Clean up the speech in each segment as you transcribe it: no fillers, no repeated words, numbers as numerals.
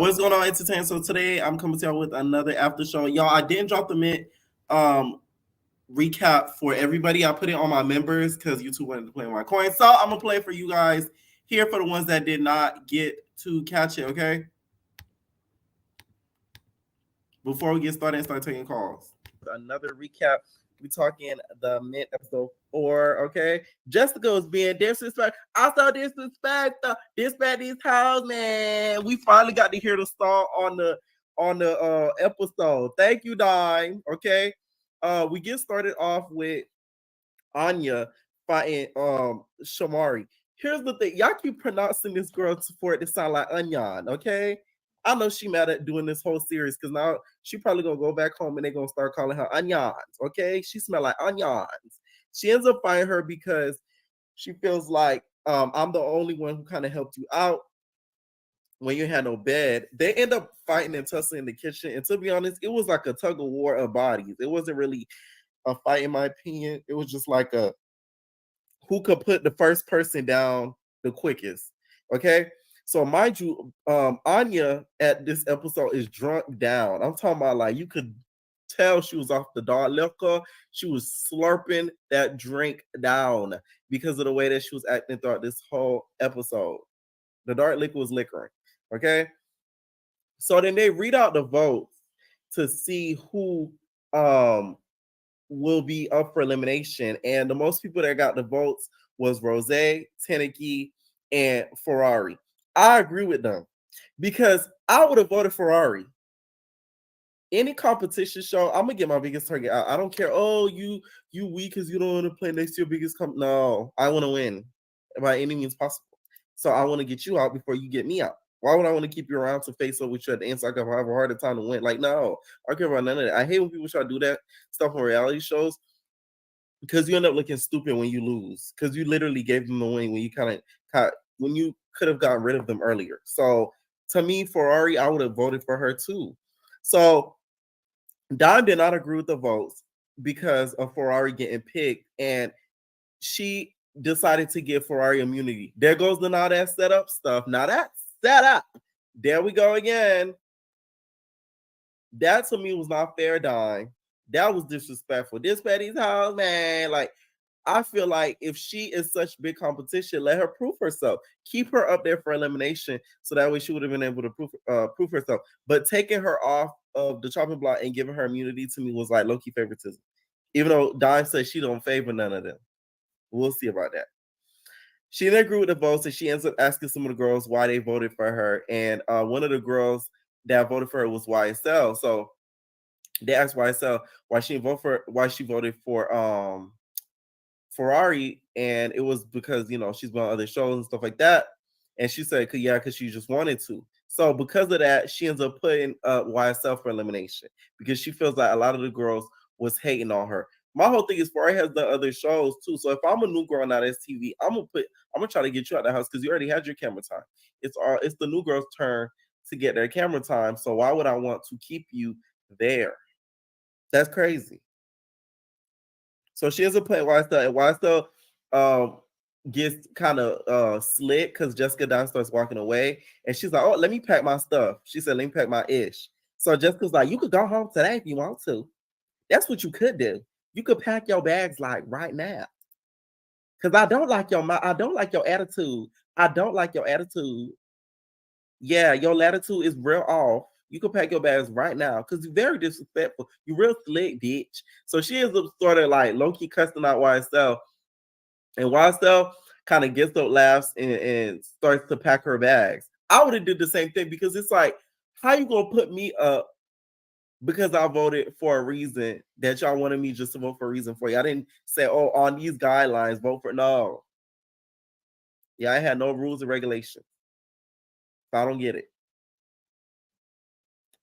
What's going on, entertainment? So today I'm coming to y'all with another after show. Y'all, I didn't drop the mint recap for everybody. I put it on my members because YouTube wanted to play my coin. So I'm gonna play for you guys here for the ones that did not get to catch it, okay? Before we get started and start taking calls. Another recap. We talking the mint episode 4, okay? Jessica was being disrespectful. I saw disrespect these hoes, man. We finally got to hear the song on the episode. Thank you, Dime. Okay. We get started off with Anya fighting Shamari. Here's the thing. Y'all keep pronouncing this girl for it to sound like Onion, okay? I know she mad at doing this whole series because now she probably gonna go back home and they're gonna start calling her onions. Okay, she smell like onions. She ends up fighting her because she feels like I'm the only one who kind of helped you out when you had no bed. They end up fighting and tussling in the kitchen, and to be honest, it was like a tug of war of bodies. It wasn't really a fight, in my opinion. It was just like a who could put the first person down the quickest. Okay. So mind you, Anya at this episode is drunk down. I'm talking about like you could tell she was off the dark liquor. She was slurping that drink down because of the way that she was acting throughout this whole episode. The dark liquor was liquoring. Okay. So then they read out the votes to see who will be up for elimination. And the most people that got the votes was Rose, Teneki, and Ferrari. I agree with them because I would have voted Ferrari. Any competition show, I'm gonna get my biggest target out. I don't care. Oh, you weak because you don't want to play next to your biggest No, I want to win by any means possible. So I want to get you out before you get me out. Why would I want to keep you around to face up with you at the end so I can have a harder time to win? Like, no, I don't care about none of that. I hate when people try to do that stuff on reality shows because you end up looking stupid when you lose because you literally gave them the win when you when you could have gotten rid of them earlier. So to me, Ferrari, I would have voted for her too. So Don did not agree with the votes because of Ferrari getting picked, and she decided to give Ferrari immunity. There goes the now that setup stuff. Now that setup. There we go again. That to me was not fair, Don. That was disrespectful. This Betty's house, man. Like, I feel like if she is such big competition, let her prove herself. Keep her up there for elimination, so that way she would have been able to prove herself. But taking her off of the chopping block and giving her immunity to me was like low-key favoritism. Even though Don says she don't favor none of them. We'll see about that. She then agree with the votes, and she ends up asking some of the girls why they voted for her. And one of the girls that voted for her was YSL. So they asked YSL why she voted for Ferrari, and it was because she's been on other shows and stuff like that. And she said, because she just wanted to. So because of that, she ends up putting YSL for elimination because she feels like a lot of the girls was hating on her. My whole thing is Ferrari has done other shows too. So if I'm a new girl on that TV, I'm gonna try to get you out of the house because you already had your camera time. It's the new girl's turn to get their camera time. So why would I want to keep you there? That's crazy. So she ends up playing YSL, and YSL gets kind of slick because Jessica Don starts walking away, and she's like, "Oh, let me pack my stuff." She said, "Let me pack my ish." So Jessica's like, "You could go home today if you want to. That's what you could do. You could pack your bags like right now, because I don't like your attitude. I don't like your attitude. Yeah, your latitude is real off. You can pack your bags right now because you're very disrespectful. You real slick, bitch." So she ends up started like low-key cussing out YSL. And YSL kind of gets up, laughs, and starts to pack her bags. I would have did the same thing because it's like, how you gonna put me up because I voted for a reason that y'all wanted me just to vote for a reason for you? I didn't say, oh, on these guidelines, vote for no. Yeah, I had no rules and regulations. So I don't get it.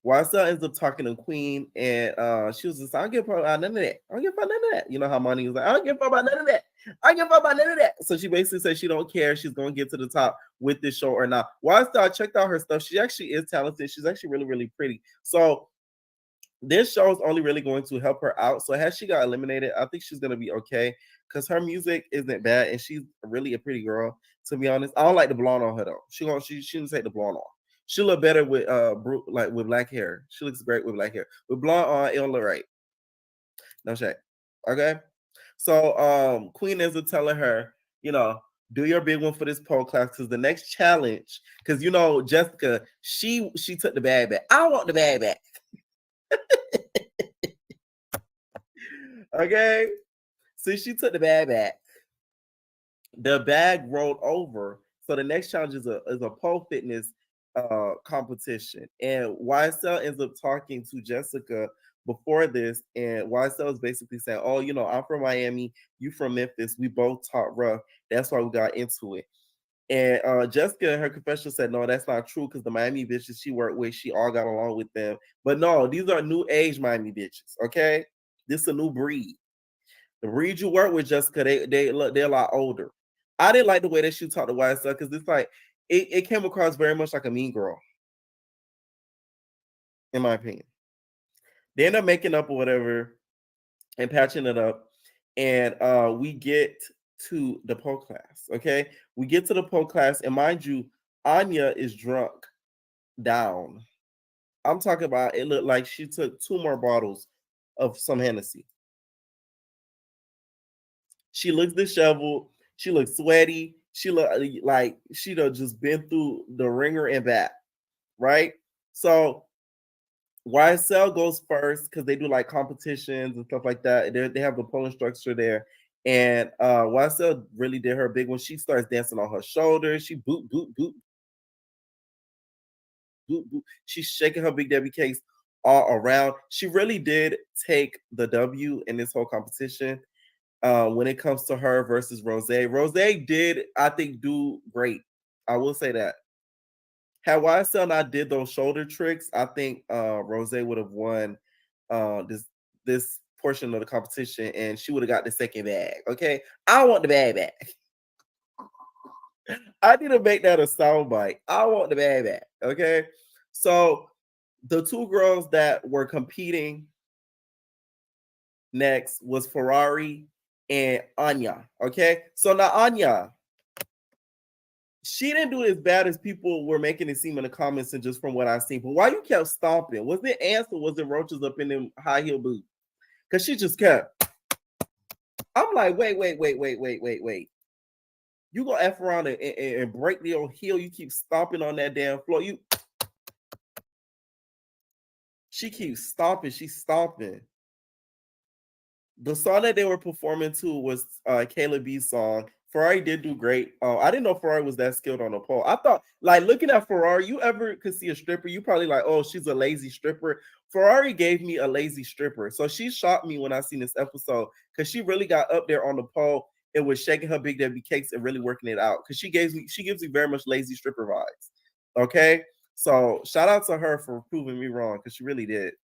YSL ends up talking to Queen, and she was just, I don't give a fuck about none of that. I don't give a fuck about none of that. You know how Money was like, I don't give a fuck about none of that. I don't give a fuck about none of that. So she basically said she don't care. She's going to get to the top with this show or not. YSL, I checked out her stuff. She actually is talented. She's actually really, really pretty. So this show is only really going to help her out. So has she got eliminated, I think she's going to be okay because her music isn't bad, and she's really a pretty girl, to be honest. I don't like the blonde on her, though. She didn't take the blonde off. She look better with like with black hair. She looks great with black hair. With blonde on, it'll look right. No shade. Okay. So Queen ends up telling her, do your big one for this pole class because the next challenge, because Jessica, she took the bag back. I want the bag back. Okay. So she took the bag back. The bag rolled over. So the next challenge is a pole fitness competition. And YSL ends up talking to Jessica before this, and YSL is basically saying, "Oh, I'm from Miami, you from Memphis. We both talk rough. That's why we got into it." And Jessica, in her confession, said, "No, that's not true because the Miami bitches she worked with, she all got along with them. But no, these are new age Miami bitches. Okay, this is a new breed. The breed you work with, Jessica, they're a lot older. I didn't like the way that she talked to YSL because it's like it came across very much like a mean girl, in my opinion. They end up making up or whatever and patching it up, and we get to the pole class. Okay, we get to the pole class, and mind you, Anya is drunk down. I'm talking about it looked like she took 2 more bottles of some Hennessy. She looks disheveled. She looks sweaty. She look like she done just been through the ringer and back, right? So YSL goes first because they do like competitions and stuff like that. They have the polling structure there. And YSL really did her big one. She starts dancing on her shoulders. She boot, boot, boot, boot, boot. She's shaking her Big Debbie cakes all around. She really did take the W in this whole competition. When it comes to her versus Rose. Rose did, I think, do great. I will say that. Had YSL not did those shoulder tricks, I think Rose would have won this portion of the competition, and she would have got the second bag. Okay, I want the bag back. I need to make that a soundbite. I want the bag back. Okay, so the 2 girls that were competing next was Ferrari and Anya. Okay, so now Anya, she didn't do it as bad as people were making it seem in the comments and just from what I've seen. But why you kept stomping? Was it ants or was it roaches up in them high heel boots? Because she just kept. I'm like, wait. You gonna F around and break your heel. You keep stomping on that damn floor. She keeps stomping. She's stomping. The song that they were performing to was Kayla B's song. Ferrari did do great. I didn't know Ferrari was that skilled on the pole. I thought, like, looking at Ferrari, you ever could see a stripper, you probably like, oh, she's a lazy stripper. Ferrari gave me a lazy stripper. So she shocked me when I seen this episode because she really got up there on the pole and was shaking her Big Debbie cakes and really working it out. Because she gives me very much lazy stripper vibes. Okay. So shout out to her for proving me wrong because she really did.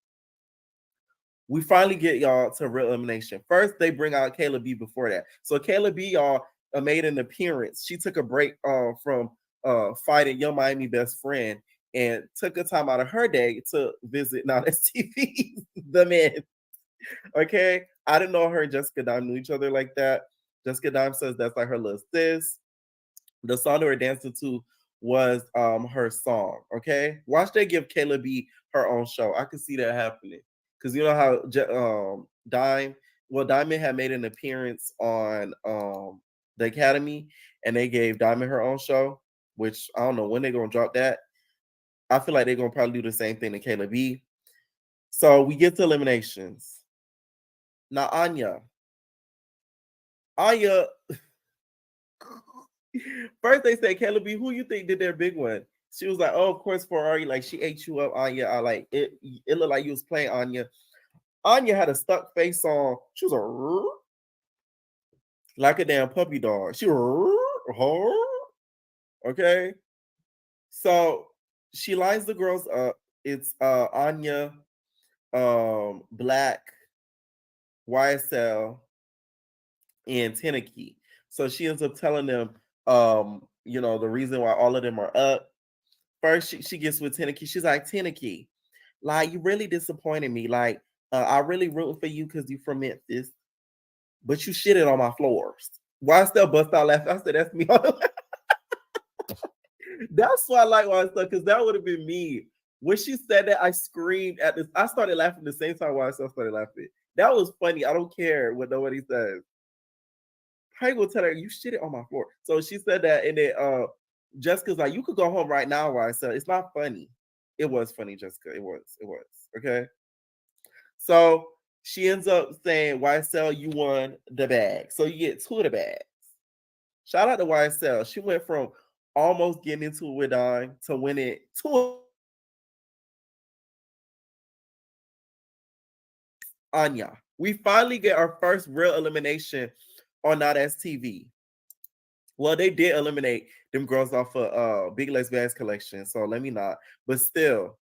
We finally get y'all to real elimination. First, they bring out Kayla B before that. So Kayla B, y'all, made an appearance. She took a break from fighting Young Miami best friend and took a time out of her day to visit Now That's TV, the man. Okay. I didn't know her and Jessica Dime knew each other like that. Jessica Dime says that's like her little sis. The song they were dancing to was her song. Okay. Watch they give Kayla B her own show. I could see that happening. Because you know how Diamond had made an appearance on the Academy and they gave Diamond her own show, which I don't know when they're gonna drop that. I feel like they're gonna probably do the same thing to Kayla B. So we get to eliminations. Now Anya first they say, Kayla B, who you think did their big one? She was like, oh, of course, Ferrari. Like, she ate you up, Anya. I like it. It looked like you was playing Anya. Anya had a stuck face on. She was like a damn puppy dog. She okay. So she lines the girls up. It's Anya, Black, YSL, and Tenaki. So she ends up telling them, the reason why all of them are up. First, she gets with Tenaki. She's like, Tenaki, like, you really disappointed me. Like, I really rooting for you because you from Memphis, but you shitted on my floors. Why still bust out laughing? I said, that's me. That's why I like YSL, because that would have been me. When she said that, I screamed at this. I started laughing the same time YSL started laughing. That was funny. I don't care what nobody says. I will tell her you shit it on my floor. So she said that, and then Jessica's like, you could go home right now, YSL. It's not funny. It was funny, Jessica. It was. It was. Okay. So she ends up saying, YSL, you won the bag. So you get two of the bags. Shout out to YSL. She went from almost getting into it with Dime to winning two. Anya. We finally get our first real elimination on Not As TV. Well, they did eliminate them girls off of Big Legs Bags collection, so let me not. But still,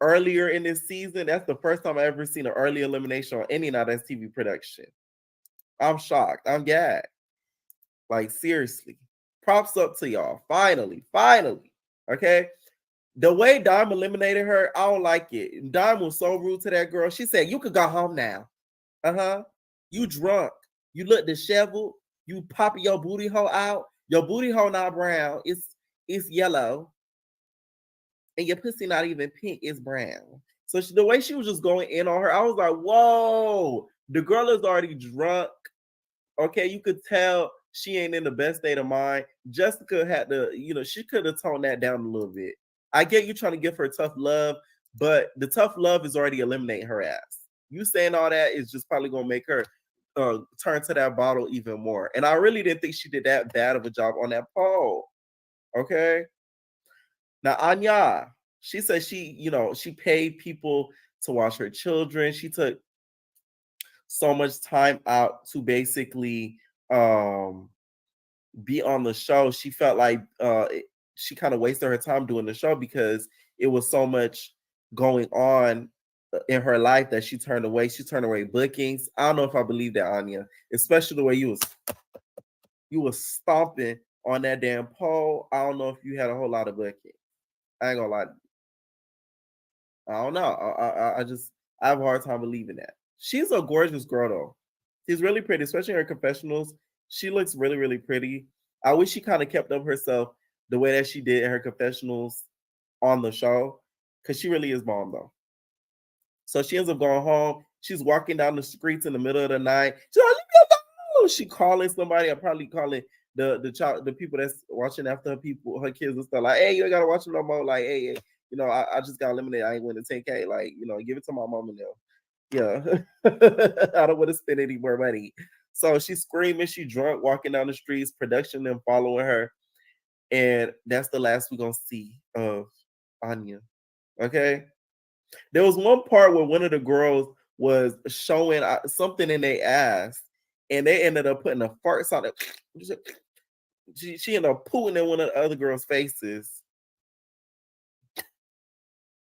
earlier in this season, that's the first time I ever seen an early elimination on any Not As TV production. I'm shocked. I'm gagged. Like, seriously. Props up to y'all. Finally. Finally. Okay. The way Dime eliminated her, I don't like it. Dime was so rude to that girl. She said, you could go home now. Uh-huh. You drunk. You look disheveled. You popping your booty hole out. Your booty hole not brown. It's yellow. And your pussy not even pink. It's brown. So the way she was just going in on her, I was like, whoa. The girl is already drunk. Okay, you could tell she ain't in the best state of mind. Jessica had to, she could have toned that down a little bit. I get you trying to give her tough love, but the tough love is already eliminating her ass. You saying all that is just probably gonna make her turn to that bottle even more. And I really didn't think she did that bad of a job on that pole. Okay. Now Anya, she said she paid people to watch her children. She took so much time out to basically be on the show. She felt like she kind of wasted her time doing the show because it was so much going on in her life that she turned away. She turned away bookings. I don't know if I believe that, Anya, especially the way you was stomping on that damn pole. I don't know if you had a whole lot of bookings. I ain't gonna lie. I don't know. I have a hard time believing that. She's a gorgeous girl though. She's really pretty, especially in her confessionals. She looks really, really pretty. I wish she kind of kept up herself the way that she did in her confessionals on the show, because she really is bomb though. So she ends up going home. She's walking down the streets in the middle of the night. She's like, "Leave me alone." She calling somebody. I'm probably calling the people that's watching after her kids and stuff. Like, hey, you ain't gotta watch them no more. Like, hey, I just got eliminated. I ain't winning 10K. Like, give it to my mom and them. Yeah. I don't want to spend any more money. So she's screaming, she drunk, walking down the streets, production them following her. And that's the last we're gonna see of Anya. Okay. There was one part where one of the girls was showing something in their ass, and they ended up putting a fart sound. She ended up pulling in one of the other girls' faces.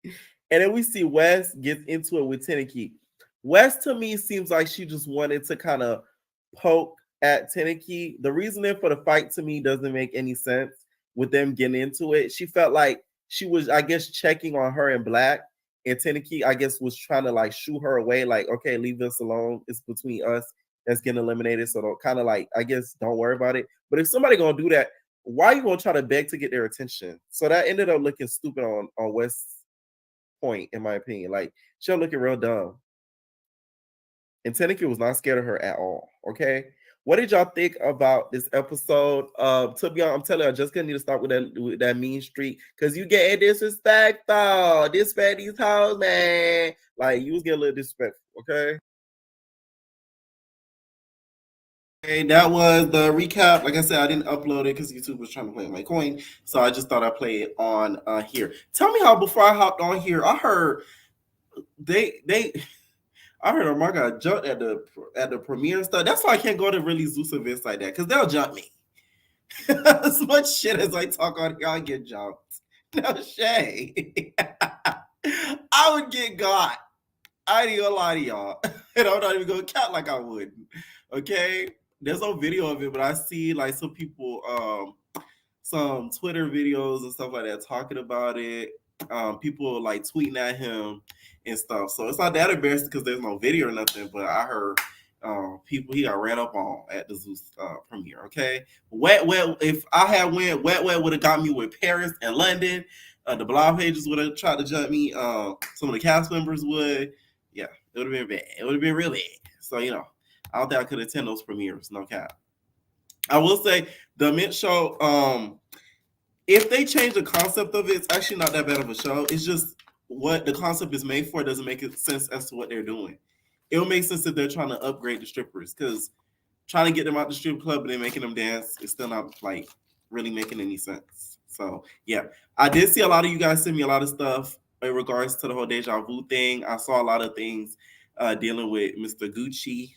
And then we see Wes gets into it with Teneki. Wes to me seems like she just wanted to kind of poke at Teneki. The reasoning for the fight to me doesn't make any sense with them getting into it. She felt like she was, I guess, checking on her in black. And Teneki, I guess, was trying to like shoo her away, like, okay, leave us alone. It's between us that's getting eliminated. So don't kind of like, I guess, don't worry about it. But if somebody gonna do that, why are you gonna try to beg to get their attention? So that ended up looking stupid on Wes' point, in my opinion. Like, she'll looking real dumb. And Teneki was not scared of her at all. Okay. What did y'all think about this episode? To be honest, I'm telling you, I just gonna need to start with that mean streak, because you getting disrespectful. Disrespect these hoes, man. Like, you was getting a little disrespectful, okay? Okay, that was the recap. Like I said, I didn't upload it because YouTube was trying to play my coin. So I just thought I'd play it on here. Tell me how before I hopped on here, I heard they I heard Omar got jumped at the premiere and stuff. That's why I can't go to really Zeus events like that, because they'll jump me. As much shit as I talk on here, I get jumped. No shade. I would get got. I ain't gonna lie to y'all. And I'm not even gonna count like I would. Okay? There's no video of it, but I see like some people, some Twitter videos and stuff like that talking about it. People like tweeting at him and stuff. So it's not that embarrassing because there's no video or nothing, but I heard People he got ran up on at the Zeus premiere. Okay, Wet. If I had went, Wet would have got me with Paris and London. The blog pages would have tried to jump me. Some of the cast members would. Yeah, it would have been bad. It would have been really bad. So I don't think I could attend those premieres. No cap. I will say the Mint Show. If they change the concept of it, it's actually not that bad of a show. It's just what the concept is made for doesn't make sense as to what they're doing. It will make sense if they're trying to upgrade the strippers, because trying to get them out the strip club and then making them dance is still not like really making any sense. So yeah, I did see a lot of you guys send me a lot of stuff in regards to the whole deja vu thing. I saw a lot of things dealing with Mr. Gucci.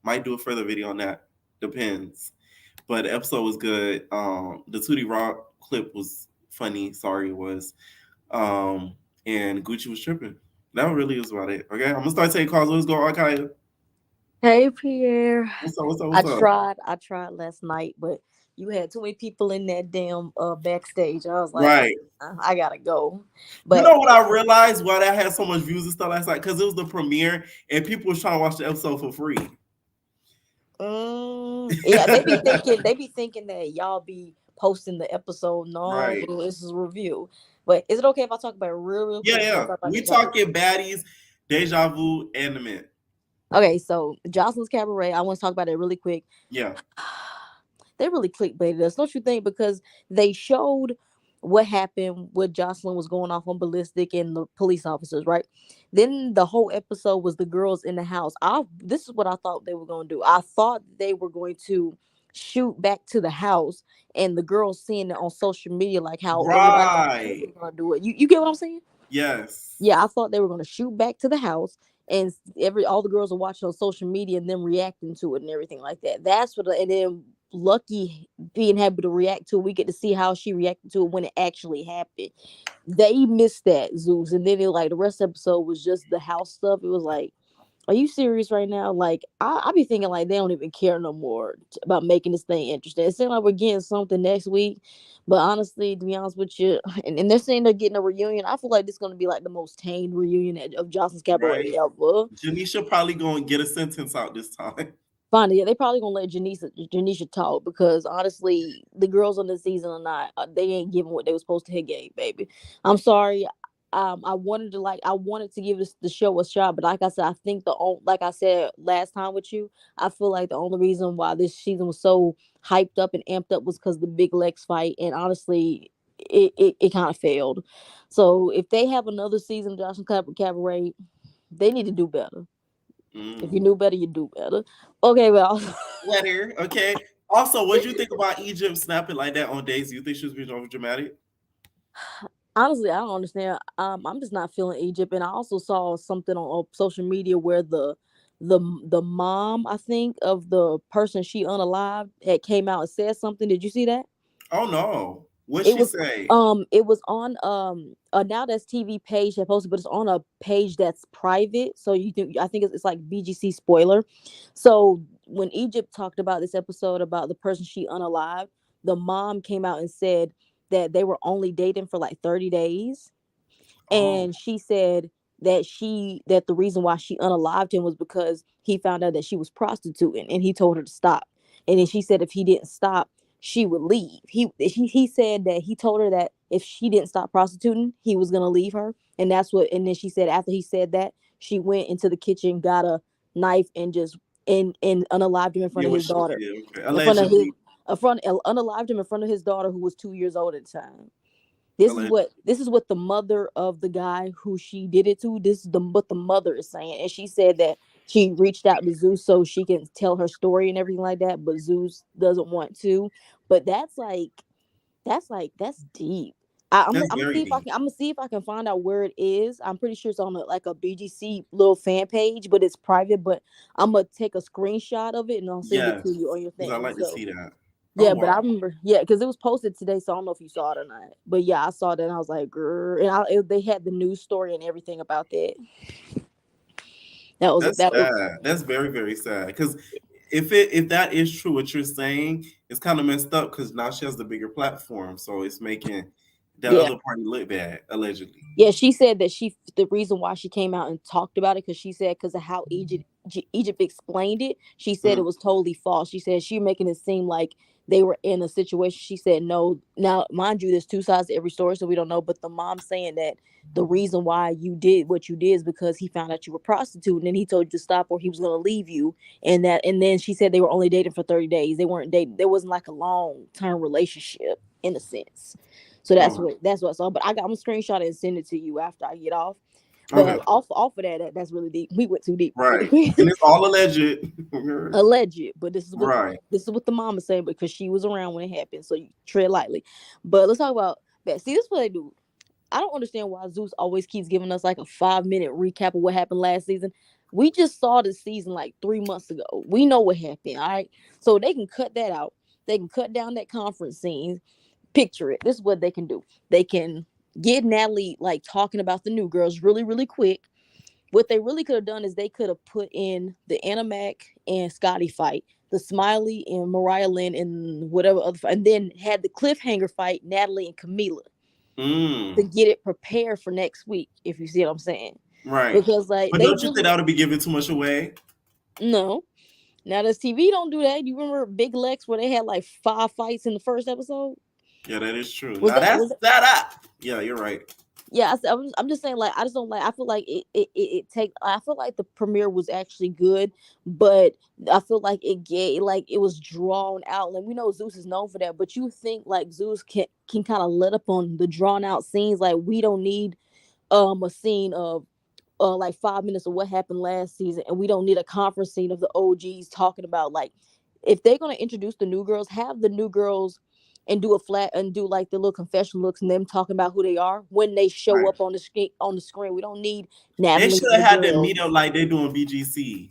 Might do a further video on that. Depends. But the episode was good. The Tootie Rock clip was funny. Sorry, it was. And Gucci was tripping. That really is about it. Okay, I'm gonna start taking calls. Let's go, Archive. Hey Pierre. What's up? What's up? I What's up? tried. I tried last night, but you had too many people in that damn backstage. I was like, Right. I gotta go. You But know what I realized why that had so much views and stuff last night? Because it was the premiere and people was trying to watch the episode for free. yeah, they be thinking that y'all be posting the episode. No, Right. bro, this is a review. But is it okay if I talk about it real Yeah, quick before I yeah. talk about We Deja? talking baddies, deja vu, and the mint. Okay, so Jocelyn's Cabaret. I want to talk about it really quick. Yeah. They really clickbaited us, don't you think? Because they showed what happened, what Jocelyn was going off on ballistic and the police officers, right? Then the whole episode was the girls in the house. This is what I thought they were going to do. I thought they were going to shoot back to the house and the girls seeing it on social media, like how everybody else Right. was going to do it. You get what I'm saying? Yes. Yeah, I thought they were going to shoot back to the house and all the girls are watching on social media and them reacting to it and everything like that. That's what, and then Lucky being able to react to it, we get to see how she reacted to it when it actually happened. They missed that, Zeus, and then the rest of the episode was just the house stuff. It was like, are you serious right now? Like I be thinking like they don't even care no more about making this thing interesting. It seems like we're getting something next week, but honestly, to be honest with you, and they're saying they're getting a reunion. I feel like this is gonna be like the most tame reunion of Johnson's Cabaret Right. ever. Janisha probably gonna get a sentence out this time. Fine, yeah, they probably gonna let Janisha talk because honestly, the girls on this season are not. They ain't giving what they was supposed to hit game, baby. I'm sorry. I wanted to give the show a shot, but like I said, I think like I said last time with you, I feel like the only reason why this season was so hyped up and amped up was because the Big Lex fight, and honestly, it kind of failed. So if they have another season of Johnson Cabaret, they need to do better. If you Mm. knew better, you do better. Okay, well, Letter. Okay. Also, what do you think about Egypt snapping like that on Daisy? You think she was being over dramatic? honestly, I don't understand. I'm just not feeling Egypt, and I also saw something on social media where the mom, I think, of the person she unalived had came out and said something. Did you see that? Oh no. What It she was say? it was on Now That's TV page that posted, but it's on a page that's private. So you think I think it's like BGC spoiler. So when Egypt talked about this episode about the person she unalived, the mom came out and said that they were only dating for like 30 days, Oh. and she said that the reason why she unalived him was because he found out that she was prostituting and he told her to stop. And then she said if he didn't stop, she would leave. He said that he told her that if she didn't stop prostituting, he was gonna leave her. And then she said after he said that, she went into the kitchen, got a knife, and just and unalived him in front Yeah, of what his she daughter. did. Okay. In front of his Allegedly. unalived him in front of his daughter who was 2 years old at the time. This is what the mother of the guy who she did it to. This is the what the mother is saying, and she said that she reached out to Zeus so she can tell her story and everything like that, but Zeus doesn't want to. But that's deep. That's I'm gonna very see if I deep. can. I'm gonna see if I can find out where it is. I'm pretty sure it's on a BGC little fan page, but it's private. But I'm gonna take a screenshot of it and I'll send it to Yes. you on your Because I thing. like to So see that. Oh yeah, but I wow. remember, yeah, because it was posted today, so I don't know if you saw it or not. But yeah, I saw that and I was like, grr. And they had the news story and everything about that. That's That was sad. That's very, very sad. Because if that is true, what you're saying, it's kind of messed up because now she has the bigger platform, so it's making That Yeah. other party looked bad, allegedly. Yeah, she said that the reason why she came out and talked about it because she said because of how Egypt explained it. She said it Mm. was totally false. She said she making it seem like they were in a situation. She said no. Now, mind you, there's two sides to every story, so we don't know. But the mom saying that the reason why you did what you did is because he found out you were prostitute, and then he told you to stop or he was going to leave you. And then she said they were only dating for 30 days. They weren't dating. There wasn't like a long term relationship in a sense. So Oh, that's what I saw. But I'm gonna screenshot it and send it to you after I get off. okay. But off of that's really deep. We went too deep really Right. quick. And it's all alleged. Alleged, but Right. this is what the mama saying because she was around when it happened. So you tread lightly. But let's talk about that. See, this is what they do. I don't understand why Zeus always keeps giving us like a 5 minute recap of what happened last season. We just saw this season like 3 months ago. We know what happened, all right? So they can cut that out. They can cut down that conference scene. Picture it. This is what they can do. They can get Natalie like talking about the new girls really, really quick. What they really could have done is they could have put in the Animac and Scotty fight, the Smiley and Mariah Lynn and whatever other fight, and then had the cliffhanger fight, Natalie and Camila, to Mm. get it prepared for next week, if you see what I'm saying. Right. Because like But they don't you really think that would be giving too much away? no. Now this TV don't do that. You remember Big Lex where they had like 5 fights in the first episode? Yeah, that is true. Was Now that that's was that up. Yeah, you're right. yeah, I'm just saying like I just don't like I feel like it take I feel like the premiere was actually good, but I feel like it was drawn out. Like we know Zeus is known for that, but you think like Zeus can kind of let up on the drawn out scenes. Like we don't need a scene of like 5 minutes of what happened last season, and we don't need a conference scene of the OGs talking about like if they're gonna introduce the new girls, have the new girls and do a flat and do like the little confession looks and them talking about who they are when they show Right. up on the screen. On the screen, we don't need They Natalie should and have the had them meet girls. up like they doing BGC.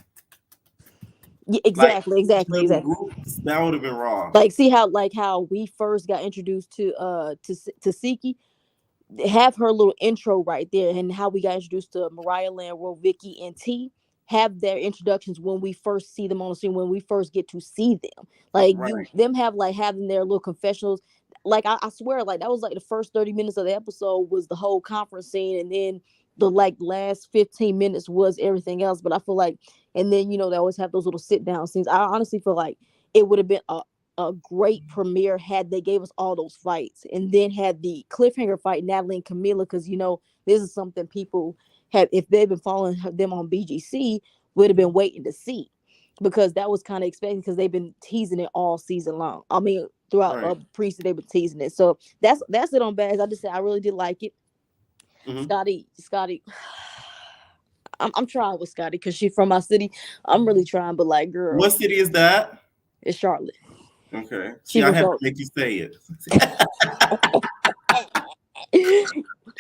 Yeah, Like exactly, each exactly, little exactly. groups. That would have been raw. Like see how we first got introduced to Siki, have her little intro right there and how we got introduced to Mariah Land, Vicky, and T. Have their introductions when we first see them on the screen, when we first get to see them. Like you Right. them have like having their little confessionals. Like I swear, like that was like the first 30 minutes of the episode was the whole conference scene, and then the like last 15 minutes was everything else. But I feel like, and then they always have those little sit down scenes. I honestly feel like it would have been a great premiere had they gave us all those fights and then had the cliffhanger fight Natalie and Camila because this is something people have if they've been following them on BGC would have been waiting to see because that was kind of expected because they've been teasing it all season long. I mean throughout Right. pre-season they've been teasing it. So that's it on Bags. I just said I really did like it. Hmm. Scotty, I'm trying with Scotty because she's from my city. I'm really trying, but like What girl, city is that? it's Charlotte. Okay. See, She I from have to Charlotte. make you say it.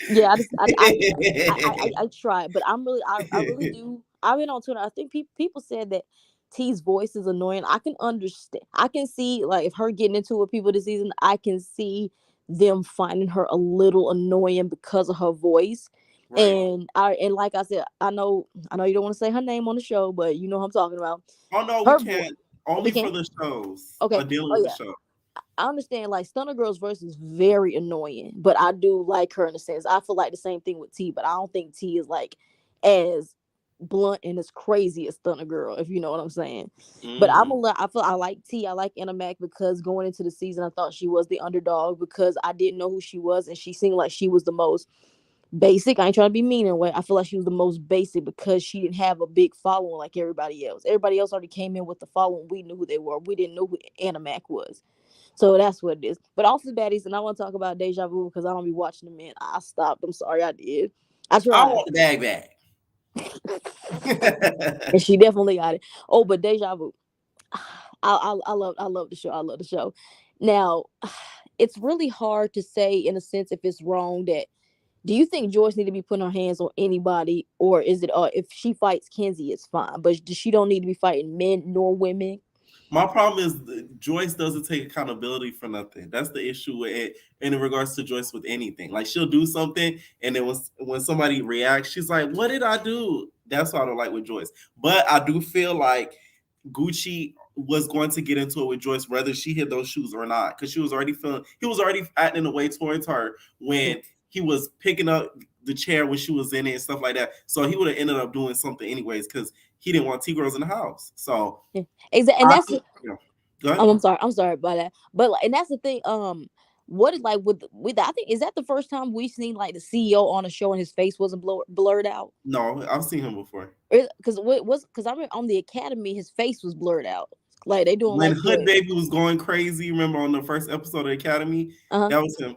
Yeah, I tried, but I really do. I've been on Twitter. I think people said that T's voice is annoying. I can understand. I can see like if her getting into it with people this season, I can see them finding her a little annoying because of her voice. Right. And like I said, I know you don't want to say her name on the show, but you know what I'm talking about. Oh no, we Her voice. can't. Oh, we Only for can't. the shows. Okay. Dealing Oh with the yeah. show. I understand like Stunner Girl's verse is very annoying, but I do like her in a sense. I feel like the same thing with T, but I don't think T is like as blunt and as crazy as Stunner Girl, if you know what I'm saying. But Mm. I feel I like T, I like Anna Mac because going into the season I thought she was the underdog because I didn't know who she was and she seemed like she was the most basic. I ain't trying to be mean in a way. I feel like she was the most basic because she didn't have a big following like everybody else. Everybody else already came in with the following. We knew who they were. We didn't know who Anna Mac was. So that's what it is. But off the baddies, and I want to talk about Deja Vu because I don't be watching them. Man, I stopped. I'm sorry, I did. I I tried, want the bag back. and she definitely got it. Oh, but Deja Vu, I love the show. I love the show. Now, it's really hard to say in a sense if it's wrong that. Do you think Joyce need to be putting her hands on anybody, or is it if she fights Kenzie, it's fine, but she don't need to be fighting men nor women? My problem is Joyce doesn't take accountability for nothing. That's the issue with it in regards to Joyce with anything. Like she'll do something, and then when somebody reacts, she's like, "What did I do?" That's what I don't like with Joyce. But I do feel like Gucci was going to get into it with Joyce, whether she hit those shoes or not, because she was already feeling he was already acting a way towards her when he was picking up the chair when she was in it and stuff like that. So he would have ended up doing something anyways because he didn't want T girls in the house. So Yeah. Exactly, and I, that's yeah. Go ahead. I'm sorry about that. But like, and that's the thing. What is like with I think is that the first time we've seen like the CEO on a show and his face wasn't blurred out? No, I've seen him before. Because what was because I remember on the Academy his face was blurred out. Like they doing When like Hood what? Baby was going crazy, remember on the first episode of the Academy, Uh that was him.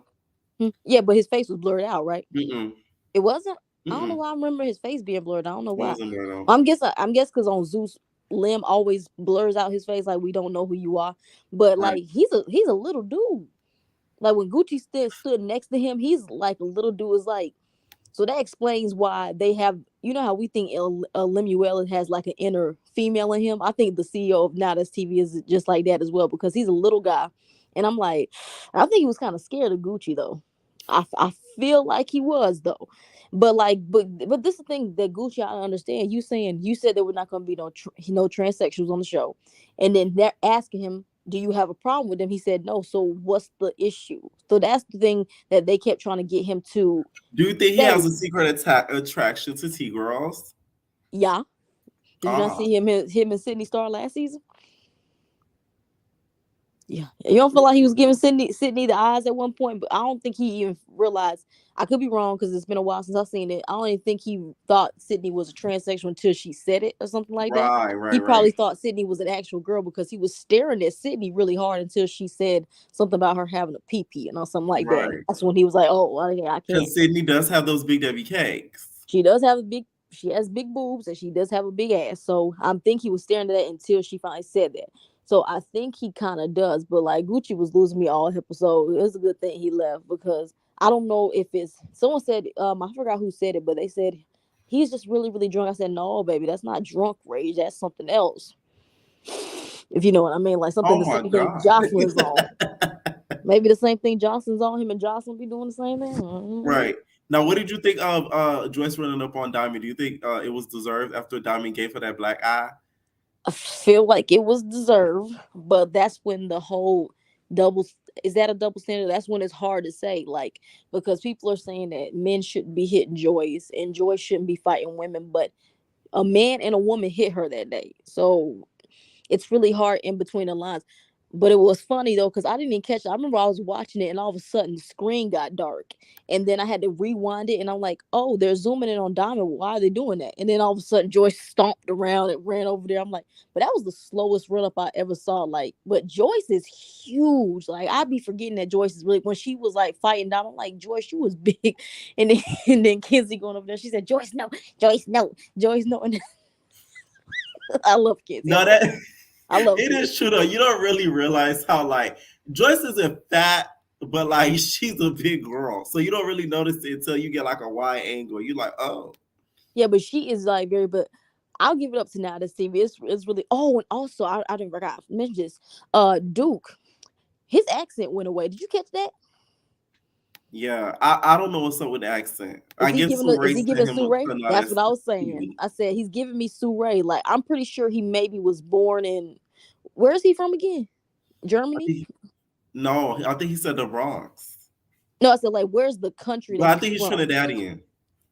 huh. Yeah, but his face was blurred out, right? Mm-mm. It wasn't. I don't know Mm-mm. why I remember his face being blurred. I don't know It why. wasn't right on. I'm guessing because on Zeus, Lim always blurs out his face like we don't know who you are. But Right. like he's a little dude. Like when Gucci stood next to him, he's like a little dude. Is like so that explains why they have. You know how we think Lemuel has like an inner female in him. I think the CEO of Now That's TV is just like that as well because he's a little guy, and I'm like, I think he was kind of scared of Gucci though. I feel like he was though, but like but this is the thing that Gucci I understand. You said there were not going to be no transsexuals on the show, and then they're asking him, do you have a problem with them? He said no. So what's the issue? So that's the thing that they kept trying to get him to Do you think he has say. a secret attraction to T girls? Yeah. Did you not Ah, see him and Sydney Star last season? Yeah. You don't feel like he was giving Sydney the eyes at one point, but I don't think he even realized. I could be wrong because it's been a while since I've seen it. I don't even think he thought Sydney was a transsexual until she said it or something like that. right, He right, right, probably thought Sydney was an actual girl because he was staring at Sydney really hard until she said something about her having a pee pee and or something like that. And right. that's when he was like, "Oh, well, yeah, I can't." Because Sydney does have those big Debbie cakes. She does have a big. She has big boobs and she does have a big ass. So I think he was staring at that until she finally said that. So I think he kind of does. But like Gucci was losing me all episode. It was a good thing he left because I don't know if it's someone said I forgot who said it, but they said he's just really really drunk. I said no, baby, that's not drunk rage. That's something else. If you know what I mean, like something Oh the my same thing god. Jocelyn's on. Maybe the same thing Jocelyn's on. Him and Jocelyn be doing the same thing. Mhm. Right. Now, what did you think of Joyce running up on Diamond? Do you think it was deserved after Diamond gave her that black eye? I feel like it was deserved, but that's when the whole double is that a double standard? That's when it's hard to say, like because people are saying that men shouldn't be hitting Joyce and Joyce shouldn't be fighting women, but a man and a woman hit her that day. So it's really hard in between the lines. But it was funny though, because I didn't even catch it. I remember I was watching it and all of a sudden the screen got dark. And then I had to rewind it and I'm like, oh, they're zooming in on Diamond. Why are they doing that? And then all of a sudden Joyce stomped around and ran over there. I'm like, but that was the slowest run up I ever saw. Like, but Joyce is huge. Like, I'd be forgetting that Joyce is really when she was like fighting Diamond, I'm like, Joyce, you was big. And then and then Kenzie going over there. She said, Joyce, no, Joyce, no, Joyce, no. And I love Kenzie. No, that I love it Kenzie. is true though. You don't really realize how like Joyce isn't fat, but like she's a big girl, so you don't really notice it until you get like a wide angle. You're like, oh, Yeah, but she is like very. But I'll give it up to now this TV. It's really. Oh, and also I didn't forgot to mention this. Duke, his accent went away. Did you catch that? yeah. I don't know what's up with the accent. I guess Is Ray he set giving him Sue up Ray? for not That's as what I was saying. TV. I said he's giving me Sue Ray. Like I'm pretty sure he maybe was born in. Where is he from again? I Germany? think, no, I think he said the Bronx, No, I said like where's the country but that I he's think he's from? Trinidadian.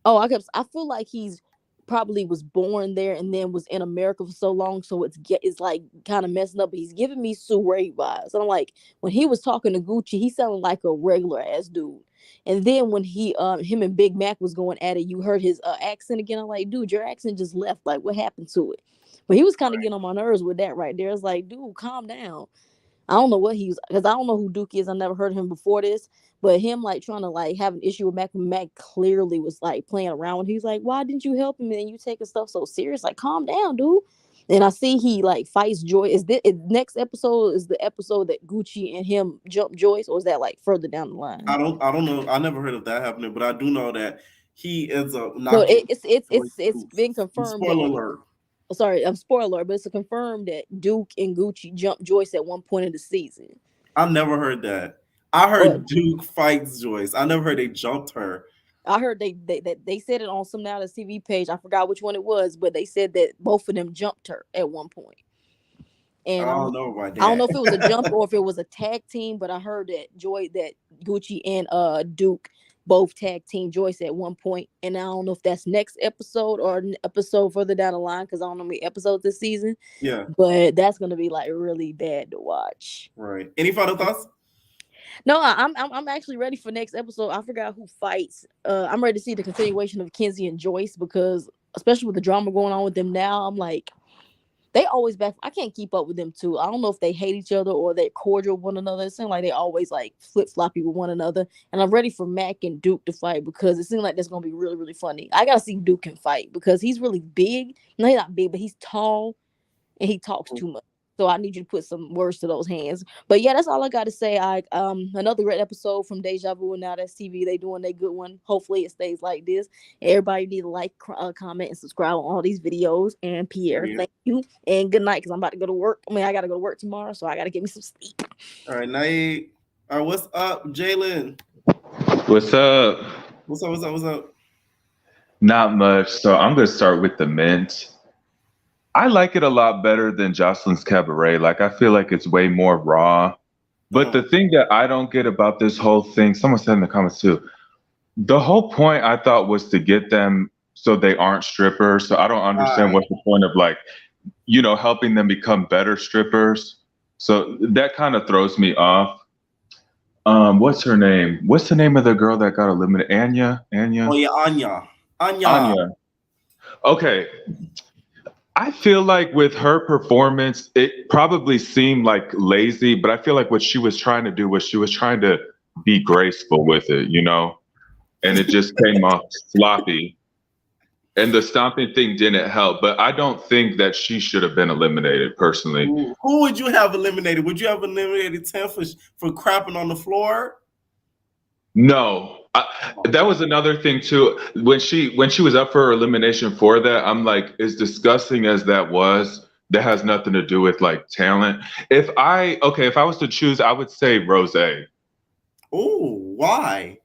Oh, I feel like he's probably was born there and then was in America for so long, so it's like kind of messing up. But he's giving me Sue Ray vibes. And I'm like, when he was talking to Gucci, he sounded like a regular ass dude. And then when him and Big Mac was going at it, you heard his accent again. I'm like, dude, your accent just left. Like, what happened to it? But he was kind of getting on my nerves with that right there. It's like, dude, calm down. I don't know what he's because I don't know who Duke is. I never heard of him before this, but him like trying to like have an issue with Mac. Mac clearly was like playing around. With He's like, why didn't you help him? And you taking stuff so serious. Like, calm down, dude. And I see he like fights Joy. Next episode is the episode that Gucci and him jump Joyce, or is that like further down the line? I don't know. I never heard of that happening, but I do know that he ends up No, knocking Joyce it's loose. been confirmed Spoiler that. alert. Sorry, I'm spoiler, but it's a confirmed that Duke and Gucci jumped Joyce at one point in the season. I never heard that. I But heard Duke fights Joyce. I never heard they jumped her. I heard they said it on some now the TV page. I forgot which one it was, but they said that both of them jumped her at one point. I And don't know about I don't know that. if it was a jump or if it was a tag team, but I heard that Gucci and Duke both tag team Joyce at one point, and I don't know if that's next episode or an episode further down the line because I don't know how many episodes this season, Yeah, but that's gonna be like really bad to watch. right. Any final thoughts? No, I'm actually ready for next episode. I forgot who fights. I'm ready to see the continuation of Kenzie and Joyce because especially with the drama going on with them now, I'm like they always back. I can't keep up with them too. I don't know if they hate each other or they're cordial with one another. It seems like they always like flip floppy with one another. And I'm ready for Mac and Duke to fight because it seems like that's gonna be really really funny. I gotta see Duke can fight because he's really big. No, he's not big, but he's tall and he talks too much. So I need you to put some words to those hands. But yeah, that's all I got to say. I another great episode from Deja Vu, and now that's TV. They doing a good one. Hopefully it stays like this. Everybody need to like, comment, and subscribe on all these videos. And Pierre, Yeah. thank you, and good night because I'm about to go to work. I mean, I got to go to work tomorrow, so I got to get me some sleep. All right, night. All right, what's up, Jalen? What's up? What's up? What's up? What's up? Not much. So I'm gonna start with the mint. I like it a lot better than Jocelyn's Cabaret. Like I feel like it's way more raw. But the thing that I don't get about this whole thing, someone said in the comments too, the whole point I thought was to get them so they aren't strippers. So I don't understand Right. what's the point of like, helping them become better strippers. So that kind of throws me off. What's her name? What's the name of the girl that got eliminated? Anya? Oh Anya? yeah, Anya. Anya. Anya. Okay. I feel like with her performance, it probably seemed like lazy, but I feel like what she was trying to do was she was trying to be graceful with it, and it just came off sloppy. And the stomping thing didn't help, but I don't think that she should have been eliminated personally. Who would you have eliminated? Would you have eliminated Tim for crapping on the floor? No, that was another thing too. When she was up for her elimination for that, I'm like, as disgusting as that was, that has nothing to do with like talent. If I was to choose, I would say Rose, Oh, why?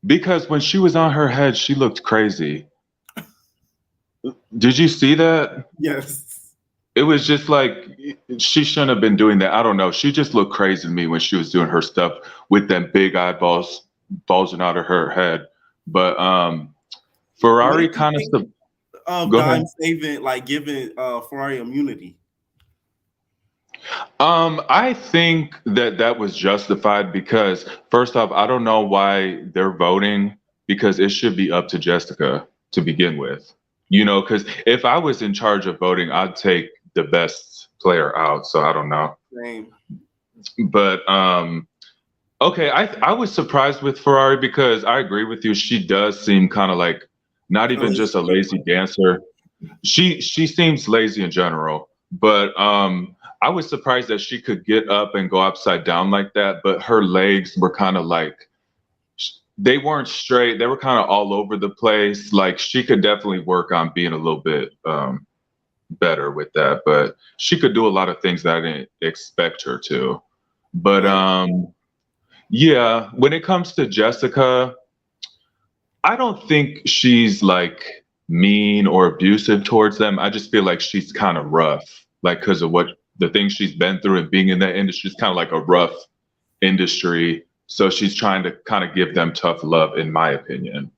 because when she was on her head, she looked crazy. Did you see that? Yes. It was just like she shouldn't have been doing that. I don't know. She just looked crazy to me when she was doing her stuff with them big eyeballs bulging out of her head. But What Ferrari did you kind think of of go ahead. Dime saving, like giving Ferrari immunity? I think that was justified because first off, I don't know why they're voting because it should be up to Jessica to begin with. Because if I was in charge of voting, I'd take the best player out. So I don't know. Same. But okay, I was surprised with Ferrari because I agree with you. She does seem kind of like not even just a lazy dancer. She seems lazy in general, but I was surprised that she could get up and go upside down like that, but her legs were kind of like they weren't straight. They were kind of all over the place. Like she could definitely work on being a little bit better with that, but she could do a lot of things that I didn't expect her to. But Right. yeah, when it comes to Jessica, I don't think she's like mean or abusive towards them. I just feel like she's kind of rough, like because of what the things she's been through and being in that industry is kind of like a rough industry. So she's trying to kind of give them tough love, in my opinion.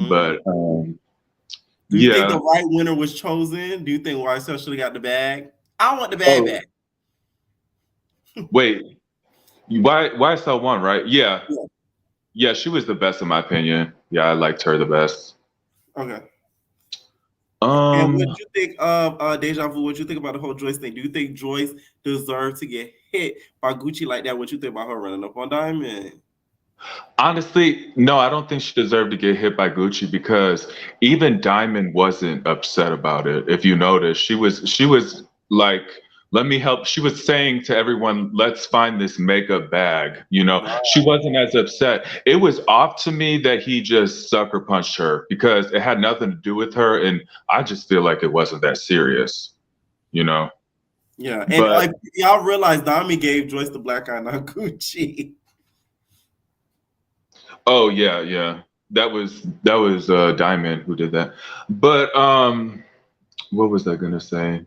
But Do you think yeah. the right winner was chosen? Do you think YSL should have got the bag? I want the bag Oh, back. wait. Why sell one, right? Yeah. Yeah. Yeah, she was the best in my opinion. Yeah, I liked her the best. Okay. And what Um, you think of Deja Vu? What you think about the whole Joyce thing? Do you think Joyce deserved to get hit by Gucci like that? What you think about her running up on Diamond? Honestly, no, I don't think she deserved to get hit by Gucci because even Diamond wasn't upset about it. If you notice, she was like, "Let me help." She was saying to everyone, "Let's find this makeup bag." She wasn't as upset. It was off to me that he just sucker punched her because it had nothing to do with her, and I just feel like it wasn't that serious. Yeah, and But y'all realize Diamond gave Joyce the black eye, not Gucci. oh yeah, that was Diamond who did that. But what was I gonna say?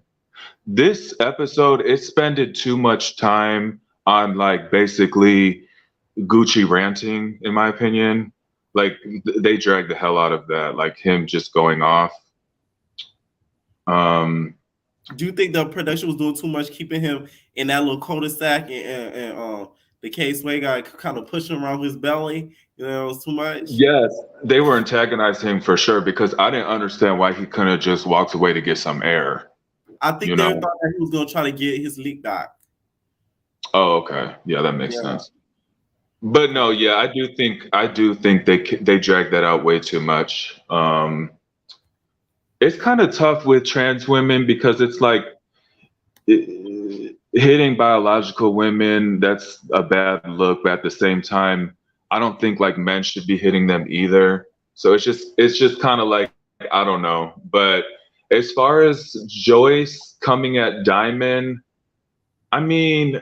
This episode, it spended too much time on like basically Gucci ranting, in my opinion. Like they dragged the hell out of that, like him just going off. Do you think the production was doing too much, keeping him in that little cul-de-sac, and the case way guy kind of pushing around his belly? You know, it was too much. Yes, they were antagonizing him for sure because I didn't understand why he couldn't have just walked away to get some air. I think You they know? thought that he was gonna try to get his leak back. Oh, okay. Yeah, that makes Yeah. sense. But no, yeah, I do think they drag that out way too much. It's kind of tough with trans women because it's like hitting biological women, that's a bad look, but at the same time, I don't think like men should be hitting them either. So it's just kind of like I don't know. But as far as Joyce coming at Diamond, I mean,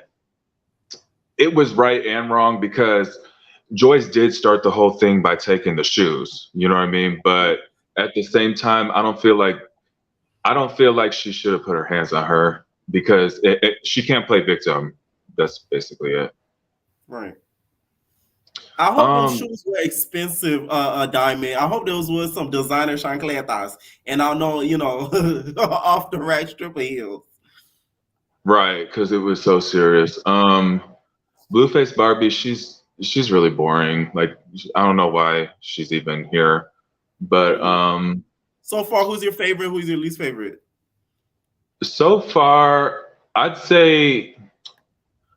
it was right and wrong because Joyce did start the whole thing by taking the shoes. You know what I mean? But at the same time, I don't feel like she should have put her hands on her because she can't play victim. That's basically it. Right. I hope those Um, shoes were expensive, Diamond. I hope those were some designer chancletas, and I know, off the rack stripper heels. right, because it was so serious. Blueface Barbie, she's really boring. Like I don't know why she's even here. But So far, who's your favorite? Who's your least favorite? so far, I'd say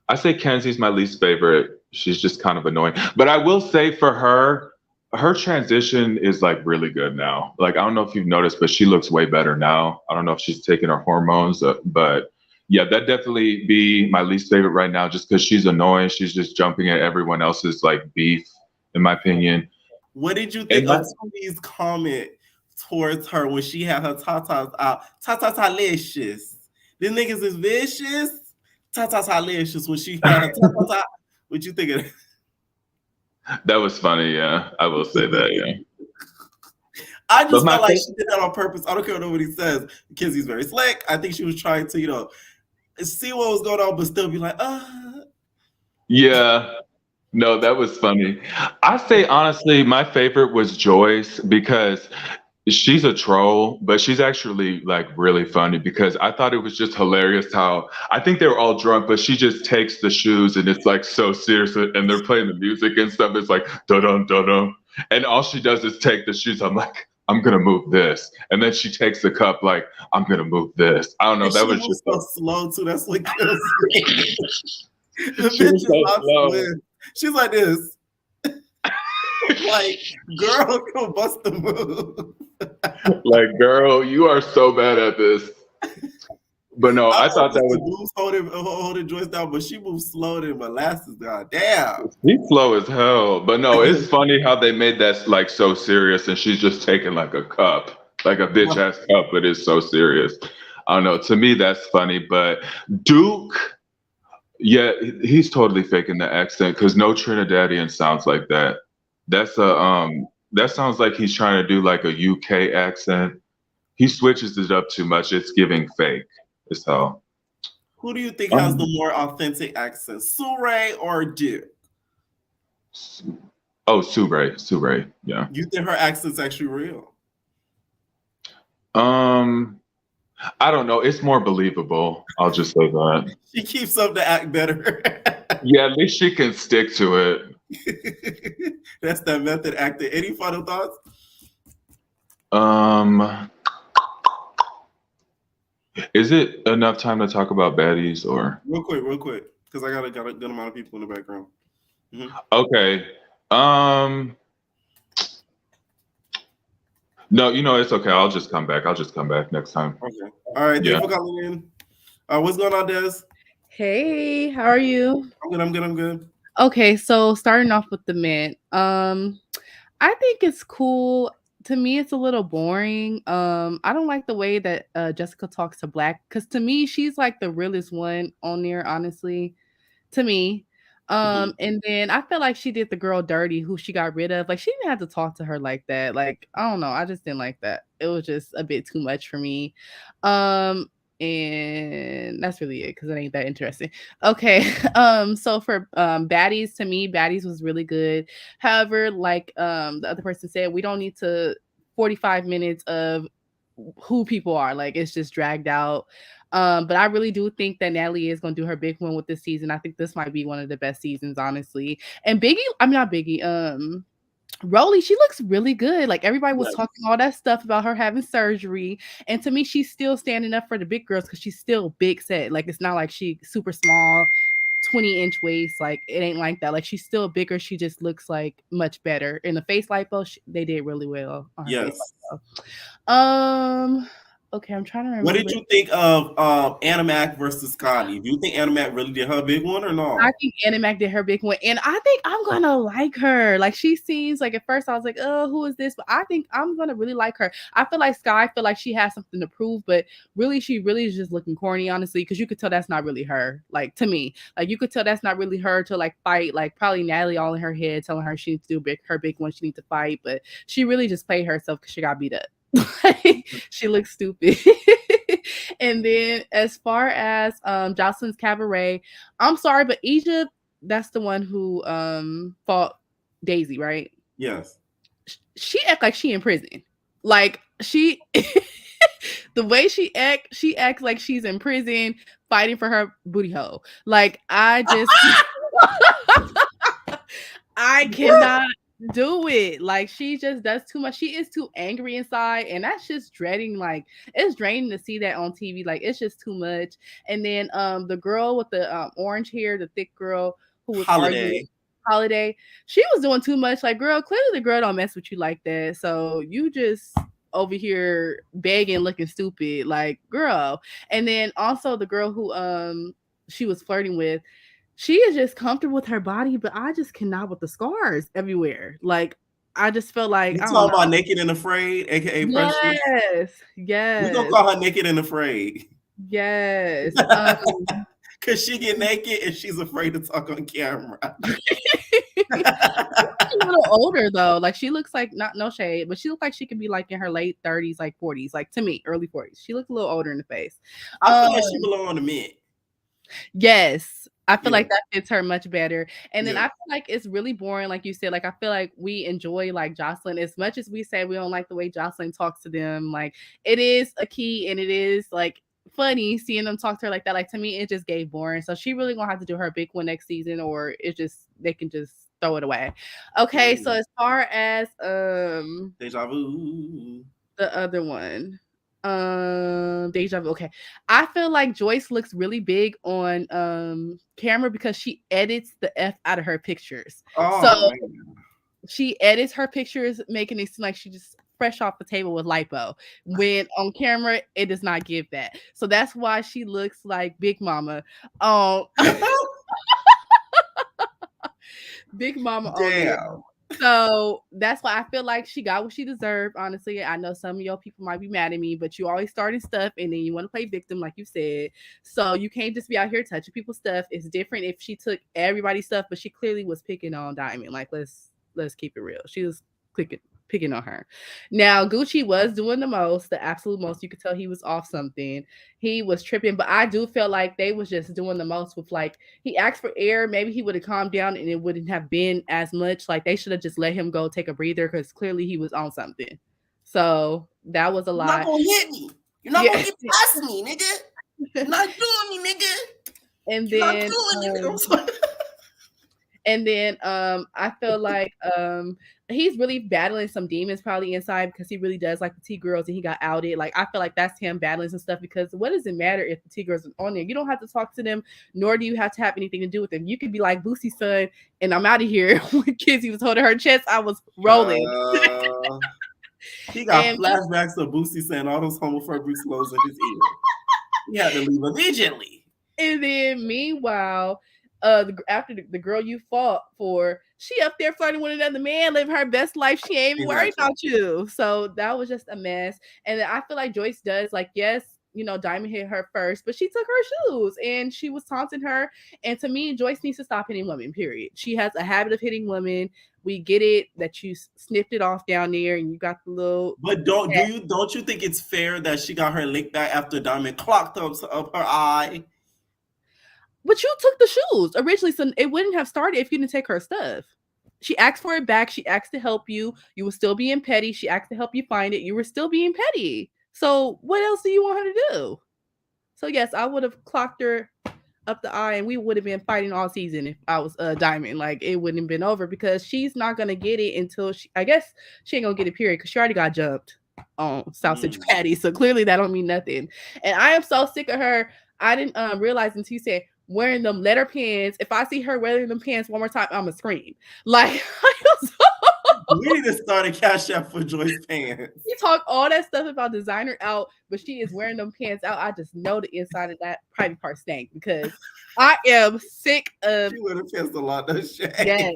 Kenzie's my least favorite. She's just kind of annoying. But I will say for her transition is like really good now. Like I don't know if you've noticed, but she looks way better now. I don't know if she's taking her hormones, but yeah, that definitely be my least favorite right now, just because she's annoying. She's just jumping at everyone else's like beef, in my opinion. What did you think And of Toomey's comment towards her when she had her tatas out? Tata-licious. These niggas is vicious. Tata-licious when she had her tata. What you think of that? that was funny, yeah. I will say that, yeah. I But just my felt like fa- she did that on purpose. I don't care what nobody says because he's very slick. I think she was trying to, see what was going on, but still be like, yeah, no, that was funny. I say honestly, my favorite was Joyce because she's a troll, but she's actually like really funny because I thought it was just hilarious how I think they were all drunk, but she just takes the shoes and it's like so serious and they're playing the music and stuff. It's like dun dun dun dun. And all she does is take the shoes. I'm like, I'm gonna move this. And then she takes the cup like, I'm gonna move this. I don't know. and That she was moves just so slow too. That's what kills me. The she bitch was is so not slow. swift. She's like this. Like, girl, go bust the move. Like, girl, you are so bad at this. But no, I I don't thought that the was moves holding Joyce down, but she moves slower than molasses. God damn. he's slow as hell. But no, it's funny how they made that like so serious, and she's just taking like a cup, like a bitch ass cup, but it's so serious. I don't know. To me, that's funny. But Duke, yeah, he's totally faking the accent because no Trinidadian sounds like that. That's that sounds like he's trying to do like a UK accent. He switches it up too much. It's giving fake as hell. Who do you think has the Um, more authentic accent, Surrey or Duke? oh, Sue Ray, yeah. You think her accent's actually real? Um, I don't know. It's more believable. I'll just say that. She keeps up to act better. Yeah, at least she can stick to That's that method acting. Any final thoughts? it. Is it enough time to talk about baddies or? Real quick, because I got a good amount of people in the background. Okay. Um, no, it's okay. I'll just come back. I'll just come back next time. Okay. All right. Yeah. Thank you for calling in. What's going on, Des? Hey, how are you? I'm good. Okay, so starting off with the men. I think it's cool. To me, it's a little boring. I don't like the way that Jessica talks to Black, because to me, she's like the realest one on there, honestly. To me. And then I feel like she did the girl dirty who she got rid of. Like, she didn't have to talk to her like that. Like, I don't know. I just didn't like that. It was just a bit too much for me. And that's really it because it ain't that interesting. Okay. So for baddies, to me, baddies was really good. However, like the other person said, we don't need to 45 minutes of who people are. Like it's just dragged out. But I really do think that Natalie is gonna do her big one with this season. I think this might be one of the best seasons, honestly. And Biggie, I'm not Biggie, Rolly, she looks really good. Like everybody was Yes. talking all that stuff about her having surgery. And to me, she's still standing up for the big girls because she's still big set. Like it's not like she super small, 20-inch waist. Like it ain't like that. Like she's still bigger. She just looks like much better. In the face lipo, they did really well on her Yes. face lipo. Okay, I'm trying to remember. What did you think of Animac versus Scotty? Do you think Animac really did her big one or not? I think Animac did her big one, and I think I'm gonna like her. Like she seems like at first I was like, oh, who is this? But I think I'm gonna really like her. I feel like Sky, I feel like she has something to prove, but really she really is just looking corny, honestly, because you could tell that's not really her. Like to me, like you could tell that's not really her to like fight. Like probably Natalie all in her head telling her she needs to do her big one, she needs to fight, but she really just played herself because she got beat up. She looks stupid. And then as far as Jocelyn's Cabaret, I'm sorry, but Egypt, that's the one who fought Daisy, right? Yes. She act like she in prison. Like she the way she acts like she's in prison fighting for her booty hole. Like I just I cannot do it. Like she just does too much. She is too angry inside, and that's just dreading. Like it's draining to see that on TV. Like it's just too much. And then the girl with the orange hair, the thick girl who was arguing, Holiday, she was doing too much. Like girl, clearly the girl don't mess with you like that. So you just over here begging, looking stupid, like girl. And then also the girl who she was flirting with, she is just comfortable with her body, but I just cannot with the scars everywhere. Like I just feel like you talking about Naked and Afraid, aka Precious? Yes. We gonna call her Naked and Afraid. Yes. Cause she get naked and she's afraid to talk on camera. She's a little older though. Like she looks like no shade, but she looks like she could be like in her late 30s, like 40s, like to me, early 40s. She looks a little older in the face. I feel like she belongs on the mid. Yes. I feel like that fits her much better. And then I feel like it's really boring, like you said. Like I feel like we enjoy like Jocelyn as much as we say we don't like the way Jocelyn talks to them. Like it is a key and it is like funny seeing them talk to her like that. Like to me, it just gave boring. So she really gonna have to do her big one next season, or it just they can just throw it away. Okay, so as far as Deja Vu, the other one. Deja Vu. Okay. I feel like Joyce looks really big on camera because she edits the F out of her pictures. So she edits her pictures, making it seem like she just fresh off the table with lipo. When on camera, it does not give that. So that's why she looks like Big Mama. Big Mama on there. So that's why I feel like she got what she deserved. Honestly, I know some of your people might be mad at me, but you always starting stuff and then you want to play victim, like you said. So you can't just be out here touching people's stuff. It's different if she took everybody's stuff, but she clearly was picking on Diamond. Like let's keep it real. She was picking on her. Now Gucci was doing the most, the absolute most. You could tell he was off something. He was tripping, but I do feel like they was just doing the most with like he asked for air. Maybe he would have calmed down and it wouldn't have been as much. Like they should have just let him go take a breather because clearly he was on something. So that was a lot. You're not gonna hit me. You're not gonna get past me, nigga. You're not doing me, nigga. And then and then I feel like he's really battling some demons probably inside because he really does like the T-girls and he got outed. Like I feel like that's him battling some stuff because what does it matter if the T-girls are on there? You don't have to talk to them, nor do you have to have anything to do with them. You could be like Boosie's son and I'm out of here. When Kizzy was holding her chest, I was rolling. He got flashbacks of Boosie saying all those homophobic slurs in his ear. He had to leave immediately. And then meanwhile, after the girl you fought for, she up there flirting with another man, living her best life. She ain't even worried about you. So that was just a mess. And then I feel like Joyce does like, yes, you know, Diamond hit her first, but she took her shoes and she was taunting her. And to me, Joyce needs to stop hitting women, period. She has a habit of hitting women. We get it that you sniffed it off down there and you got the little. But don't you think it's fair that she got her lick back after Diamond clocked up her eye? But you took the shoes originally, so it wouldn't have started if you didn't take her stuff. She asked for it back. She asked to help you. You were still being petty. She asked to help you find it. You were still being petty. So what else do you want her to do? So yes, I would have clocked her up the eye, and we would have been fighting all season if I was Diamond. Like, it wouldn't have been over because she's not gonna get it until I guess she ain't gonna get a period because she already got jumped on South Central Patty. So clearly that don't mean nothing. And I am so sick of her. I didn't realize until you said wearing them letter pants. If I see her wearing them pants one more time, I'ma scream. Like, we need to start a Cash App for Joy's pants. You talk all that stuff about designer out, but she is wearing them pants out. I just know the inside of that private part stank because I am sick of. She wears the pants a lot, does she? Yes.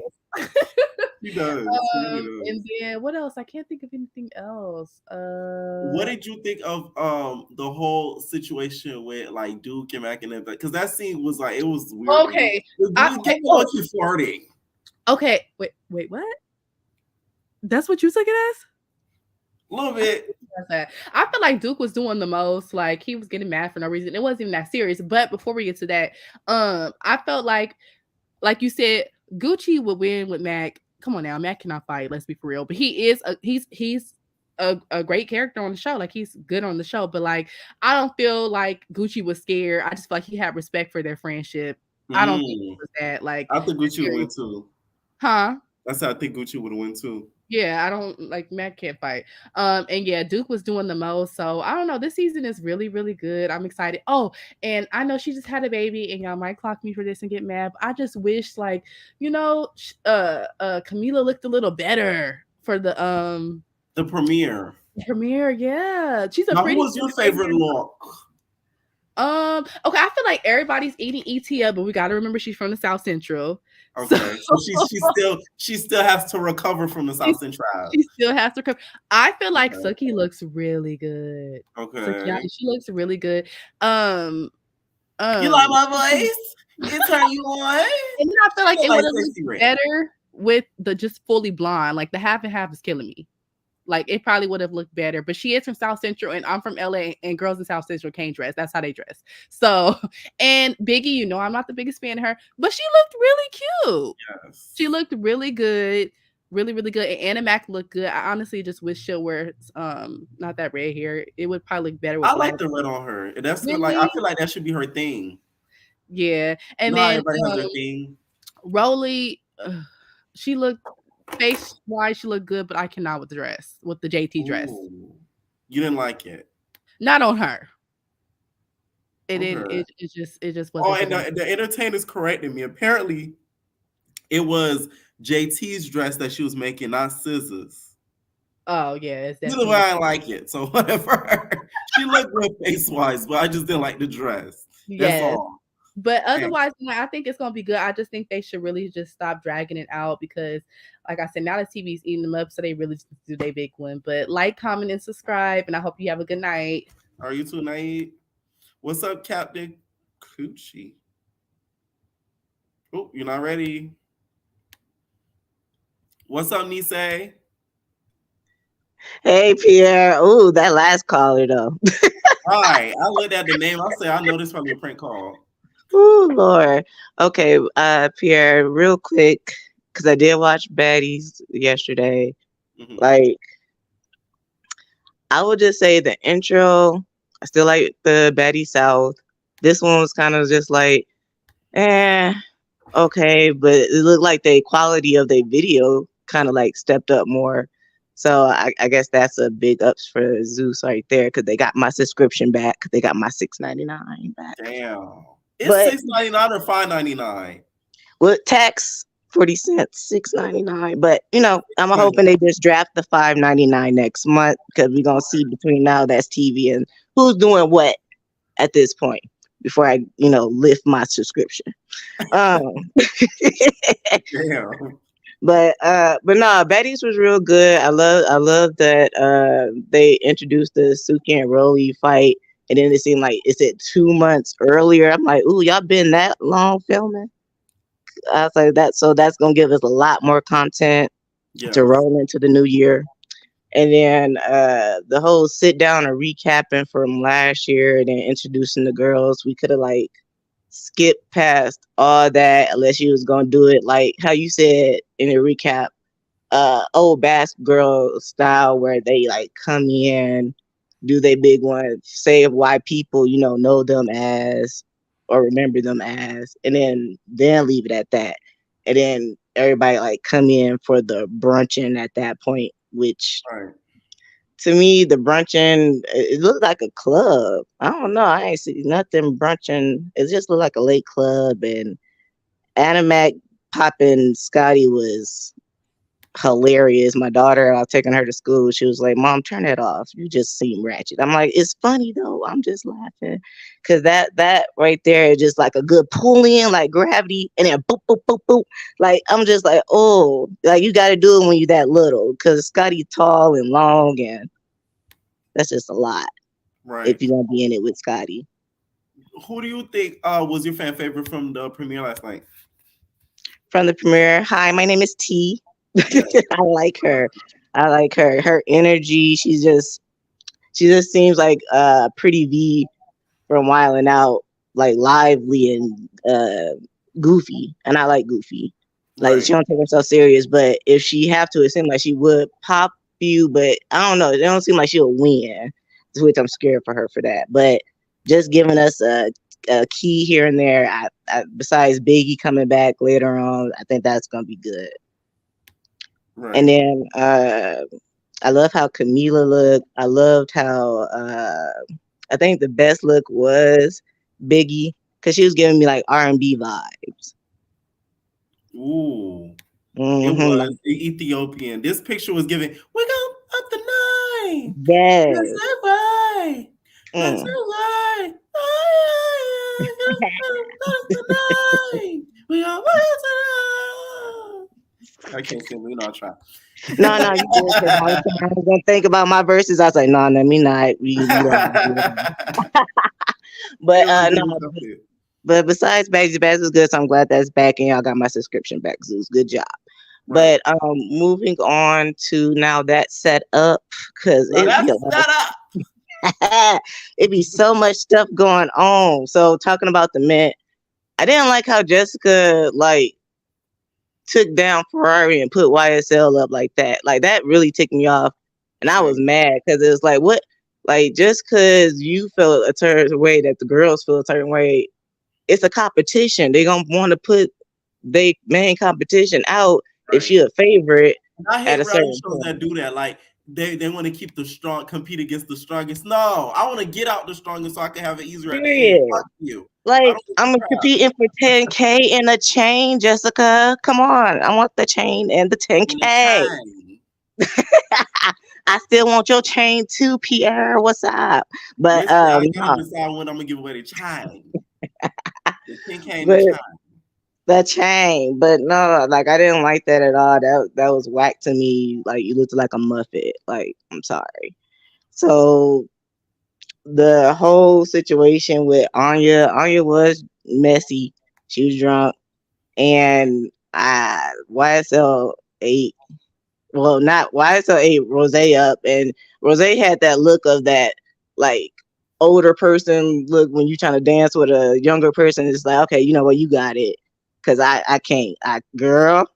She does. And then what else? I can't think of anything else. What did you think of the whole situation with like Duke and Mac and everything? Because that scene was like, it was weird. Okay. Keep flirting. Okay. Wait, what? That's what you took it as? A little bit. I feel like Duke was doing the most. Like, he was getting mad for no reason. It wasn't even that serious. But before we get to that, I felt like you said, Gucci would win with Mac. Come on now, Mac cannot fight. Let's be for real. But he is he's a great character on the show. Like, he's good on the show. But like, I don't feel like Gucci was scared. I just feel like he had respect for their friendship. I don't think it was that. Like, I think Gucci would win too. Huh? That's how I think Gucci would win too. Yeah, I don't like Mac can't fight. And yeah, Duke was doing the most. So I don't know. This season is really, really good. I'm excited. Oh, and I know she just had a baby, and y'all might clock me for this and get mad. But I just wish, like, Camila looked a little better for the premiere. Premiere, yeah. She's a now, pretty. Who was your favorite look? Okay, I feel like everybody's eating ET up, but we got to remember she's from the South Central. Okay, so she still has to recover from the South Central. She still has to recover. I feel like Suki looks really good. Okay, she looks really good. You like my voice? It turn you on. And then I feel like it would have looked better with the just fully blonde. Like, the half and half is killing me. Like, it probably would have looked better, but she is from South Central and I'm from LA, and girls in South Central can't dress. That's how they dress. So, and Biggie, I'm not the biggest fan of her, but she looked really cute. Yes. She looked really good. Really, really good. And Anna Mac looked good. I honestly just wish she'll wear not that red hair. It would probably look better with I like the red on her. That's really? Like, I feel like that should be her thing. Yeah. And then everybody has their thing. Rolly, she looked face wise, she looked good, but I cannot with the dress, with the JT dress. Ooh. You didn't like it? Not on her. It just wasn't. Oh, and the entertainers corrected me. Apparently, it was JT's dress that she was making, not Scissors. Oh yeah, it's definitely. Either way, I like it. So whatever. She looked good face wise, but I just didn't like the dress. That's all. But otherwise, I think it's gonna be good. I just think they should really just stop dragging it out because, like I said, now the TV's eating them up, so they really just do their big one. But like, comment, and subscribe, and I hope you have a good night. Are you too, Nate? What's up, Captain Coochie? Oh, you're not ready. What's up, Nisei? Hey, Pierre. Oh, that last caller, though. All right. I looked at the name. I'll say I know this from your prank call. Oh, Lord. Okay, Pierre, real quick, because I did watch Baddies yesterday. Mm-hmm. Like, I would just say the intro, I still like the Baddies South. This one was kind of just like, okay, but it looked like the quality of the video kind of like stepped up more. So I guess that's a big ups for Zeus right there because they got my subscription back. They got my $6.99 back. Damn. It's $6.99 or $5.99? With tax, 40 cents, $6.99. But, I'm hoping they just draft the $5.99 next month because we're going to see between now that's TV and who's doing what at this point before I, lift my subscription. Damn. But no, Baddies was real good. I love that they introduced the Suki and Rolly fight. And then it seemed like it said 2 months earlier. I'm like, ooh, y'all been that long filming? I was like, so that's gonna give us a lot more content. to Yes. roll into the new year. And then the whole sit down and recapping from last year and then introducing the girls, we could have like skipped past all that unless you was gonna do it like how you said in the recap, old Basque girl style where they like come in, do they big one, say why people, know them as or remember them as, and then leave it at that. And then everybody like come in for the brunching at that point, which Right. to me, the brunching, it looked like a club. I don't know. I ain't see nothing brunching. It just looked like a late club. And Animac popping Scotty was hilarious. My daughter, I was taking her to school. She was like, "Mom, turn that off. You just seem ratchet." I'm like, "It's funny though. I'm just laughing." Cause that right there is just like a good pull in, like gravity, and then boop, boop, boop, boop. Like I'm just like, oh, like you gotta do it when you're that little. Cause Scotty tall and long, and that's just a lot Right. if you're gonna be in it with Scotty. Who do you think was your fan favorite from the premiere last night? From the premiere, hi, my name is T. Yeah. I like her. I like her. Her energy. She just seems like Pretty V from Wild 'N Out, like lively and goofy. And I like goofy. Like Right. she don't take herself serious, but if she have to, it seems like she would pop you. But I don't know. It don't seem like she'll win, which I'm scared for her for that. But just giving us a key here and there. Besides Biggie coming back later on, I think that's gonna be good. Right. And then I love how Camila looked. I loved how I think the best look was Biggie because she was giving me like R&B vibes. Ooh. It Hmm. was Ethiopian. This picture was giving, we go up the night. That's Yes. it right. That's it Mm. right. That's the night. We go I can't sing, we not try. No, no, you good. 'Cause I was gonna think about my verses. I was like, no, let me not. We don't do that. It But was no, really something. but besides Bagsy Bags was good, so I'm glad that's back and y'all got my subscription back, Zeus. Good job. Right. But moving on to now that set up, because Now it be a that's lot set up. it be so much stuff going on. So talking about the Met, I didn't like how Jessica like took down Ferrari and put YSL up like that. Like that really ticked me off, and I was Same. mad because it was like, what? Like just because you feel a certain way that the girls feel a certain way, it's a competition. They gonna want to put they main competition out if Right. she a favorite And I at hate a reality certain shows point. that do that. Like they want to keep the strong, compete against the strongest. No, I want to get out the strongest so I can have it easier at the end. Period. Fuck you. I Like don't give I'm a crap. competing for 10K in a chain, Jessica. Come on, I want the chain and the In the 10K. chain. I still want your chain too, Pierre. What's up? But Listen, I gotta no, decide when I'm gonna give away the chain. The 10K and the but chain. the chain. But no, like I didn't like that at all. That was whack to me. Like you looked like a muffet. Like I'm sorry. So the whole situation with Anya was messy. She was drunk, and YSL ate. Well, not YSL ate Rose up, and Rose had that look of that like older person look when you're trying to dance with a younger person. It's like, okay, you know what, you got it, because I can't. Girl,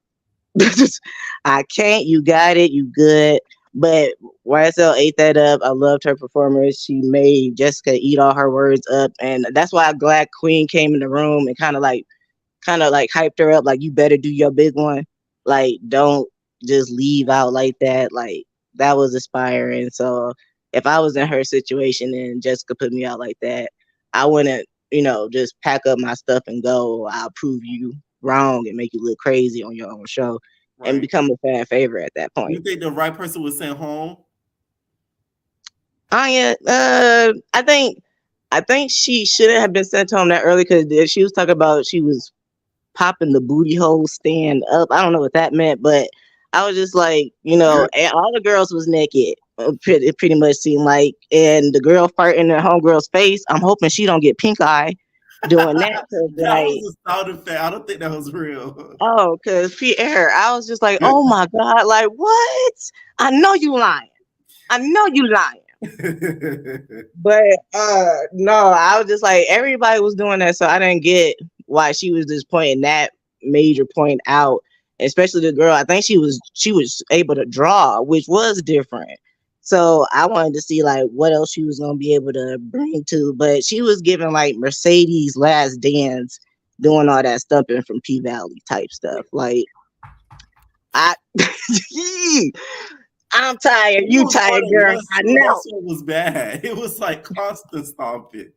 I can't. You got it. You good. But YSL ate that up. I loved her performance. She made Jessica eat all her words up, and that's why I'm glad Queen came in the room and kind of like hyped her up. Like you better do your big one. Like don't just leave out like that. Like that was inspiring. So if I was in her situation and Jessica put me out like that, I wouldn't, just pack up my stuff and go. I'll prove you wrong and make you look crazy on your own show and Right. become a fan favorite at that You point. think the right person was sent home? Anya, I think she shouldn't have been sent home that early because she was talking about she was popping the booty hole stand up. I don't know what that meant, but I was just like, and all the girls was naked. It pretty much seemed like, and the girl farting in her homegirl's face. I'm hoping she don't get pink eye doing that. Cause That like, was a sound effect. I don't think that was real. oh, cause Pierre, I was just like, oh my God, like what? I know you lying. I know you lying. But no, I was just like everybody was doing that, so I didn't get why she was just pointing that major point out, especially the girl. I think she was able to draw, which was different. So I wanted to see like what else she was gonna be able to bring to, but she was giving like Mercedes Last Dance, doing all that stumping from P Valley type stuff. Like I, I'm tired. It You was more tired, than girl. once I too. know. That's what was bad. It was like constant stomping.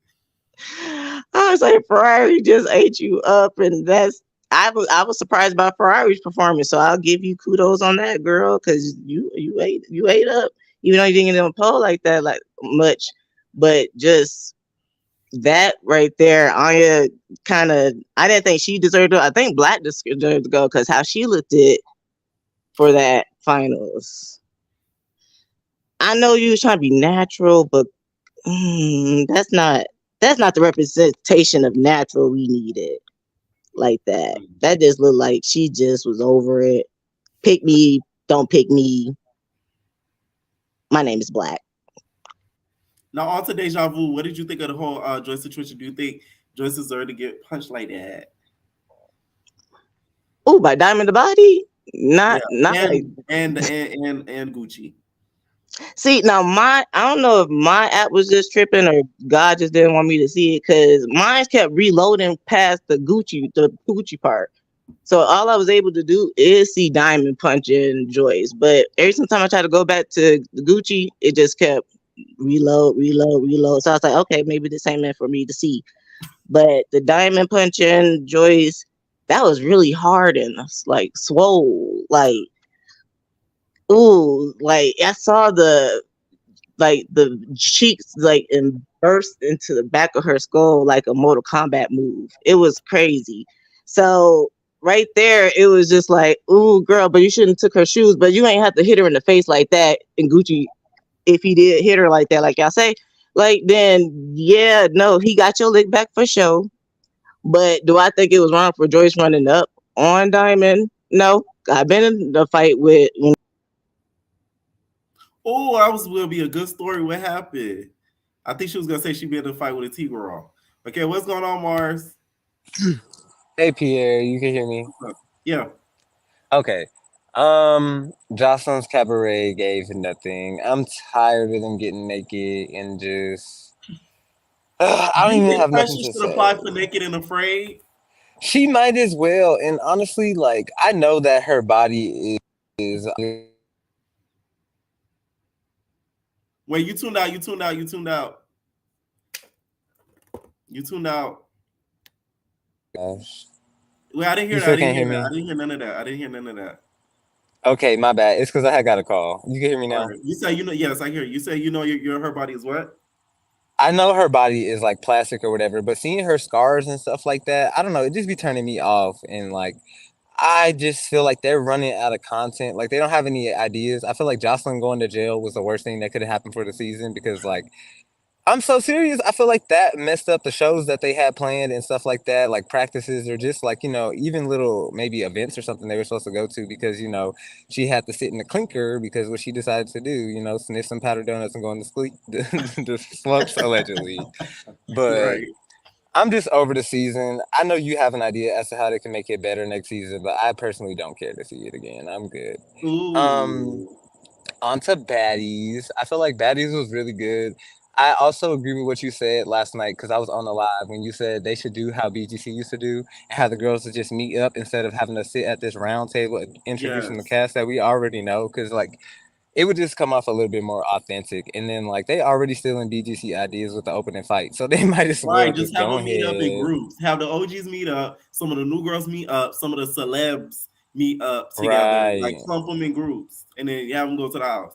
I was like, Ferrari just ate you up, and I was surprised by Ferrari's performance. So I'll give you kudos on that, girl, because you ate up, even though you didn't get on pole like that like much, but just that right there, Anya kind of. I didn't think she deserved it. I think Black deserved to go because how she looked it for that finals. I know you was trying to be natural, but that's not the representation of natural we needed like that. That just looked like she just was over it. Pick me, don't pick me. My name is Black. Now on to Deja Vu. What did you think of the whole Joyce situation? Do you think Joyce deserved to get punched like that? Oh, by Diamond the Body? Yeah, Not like. and Gucci. See, now I don't know if my app was just tripping or God just didn't want me to see it because mine kept reloading past the Gucci part. So all I was able to do is see Diamond punching Joyce. But every single time I tried to go back to the Gucci, it just kept reload. So I was like, okay, maybe this ain't meant for me to see. But the Diamond punching Joyce, that was really hard and like swole. Like, ooh, like I saw the cheeks like and burst into the back of her skull like a Mortal Kombat move. It was crazy. So right there, it was just like, ooh, girl, but you shouldn't took her shoes, but you ain't have to hit her in the face like that. And Gucci, if he did hit her like that, like y'all say, like then yeah, no, he got your lick back for sure. But do I think it was wrong for Joyce running up on Diamond? No. I've been in the fight with. Oh, that was will be a good story. What happened? I think she was gonna say she'd be in a fight with a T-girl. Okay, what's going on, Mars? Hey Pierre, you can hear me? Yeah. Okay. Jocelyn's Cabaret gave nothing. I'm tired of them getting naked and just I Do don't you even think have nothing pressure to should apply say. for Naked and Afraid? She might as well, and honestly, like I know that her body is Wait, you tuned out, you tuned out, you tuned out. You tuned out. gosh. Wait, I didn't hear You that. I still didn't can't hear hear that. I me? didn't hear none of that. I didn't hear none of that. Okay, my bad. It's because I had got a call. You can hear me All now? right. You say you know, yes, I hear you. You say you know your her body is what? I know her body is like plastic or whatever, but seeing her scars and stuff like that, I don't know, it just be turning me off and like I just feel like they're running out of content. Like they don't have any ideas. I feel like Jocelyn going to jail was the worst thing that could have happened for the season because like I'm so serious. I feel like that messed up the shows that they had planned and stuff like that, like practices or just like, even little maybe events or something they were supposed to go to because, she had to sit in the clinker because what she decided to do, sniff some powdered donuts and go on the slopes allegedly. But Right. I'm just over the season. I know you have an idea as to how they can make it better next season, but I personally don't care to see it again. I'm good. Um, Ooh. On to Baddies. I feel like Baddies was really good. I also agree with what you said last night because I was on the live when you said they should do how BGC used to do and have the girls to just meet up instead of having to sit at this round table introducing the Yes. cast that we already know. Because like it would just come off a little bit more authentic. And then like they already stealing BGC ideas with the opening fight, so they might as well Right. Just just have go them meet up in ahead. groups. Have the OGs meet up. Some of the new girls meet up. Some of the celebs meet up together. Like Right. clump them in groups, and then have them go to the house.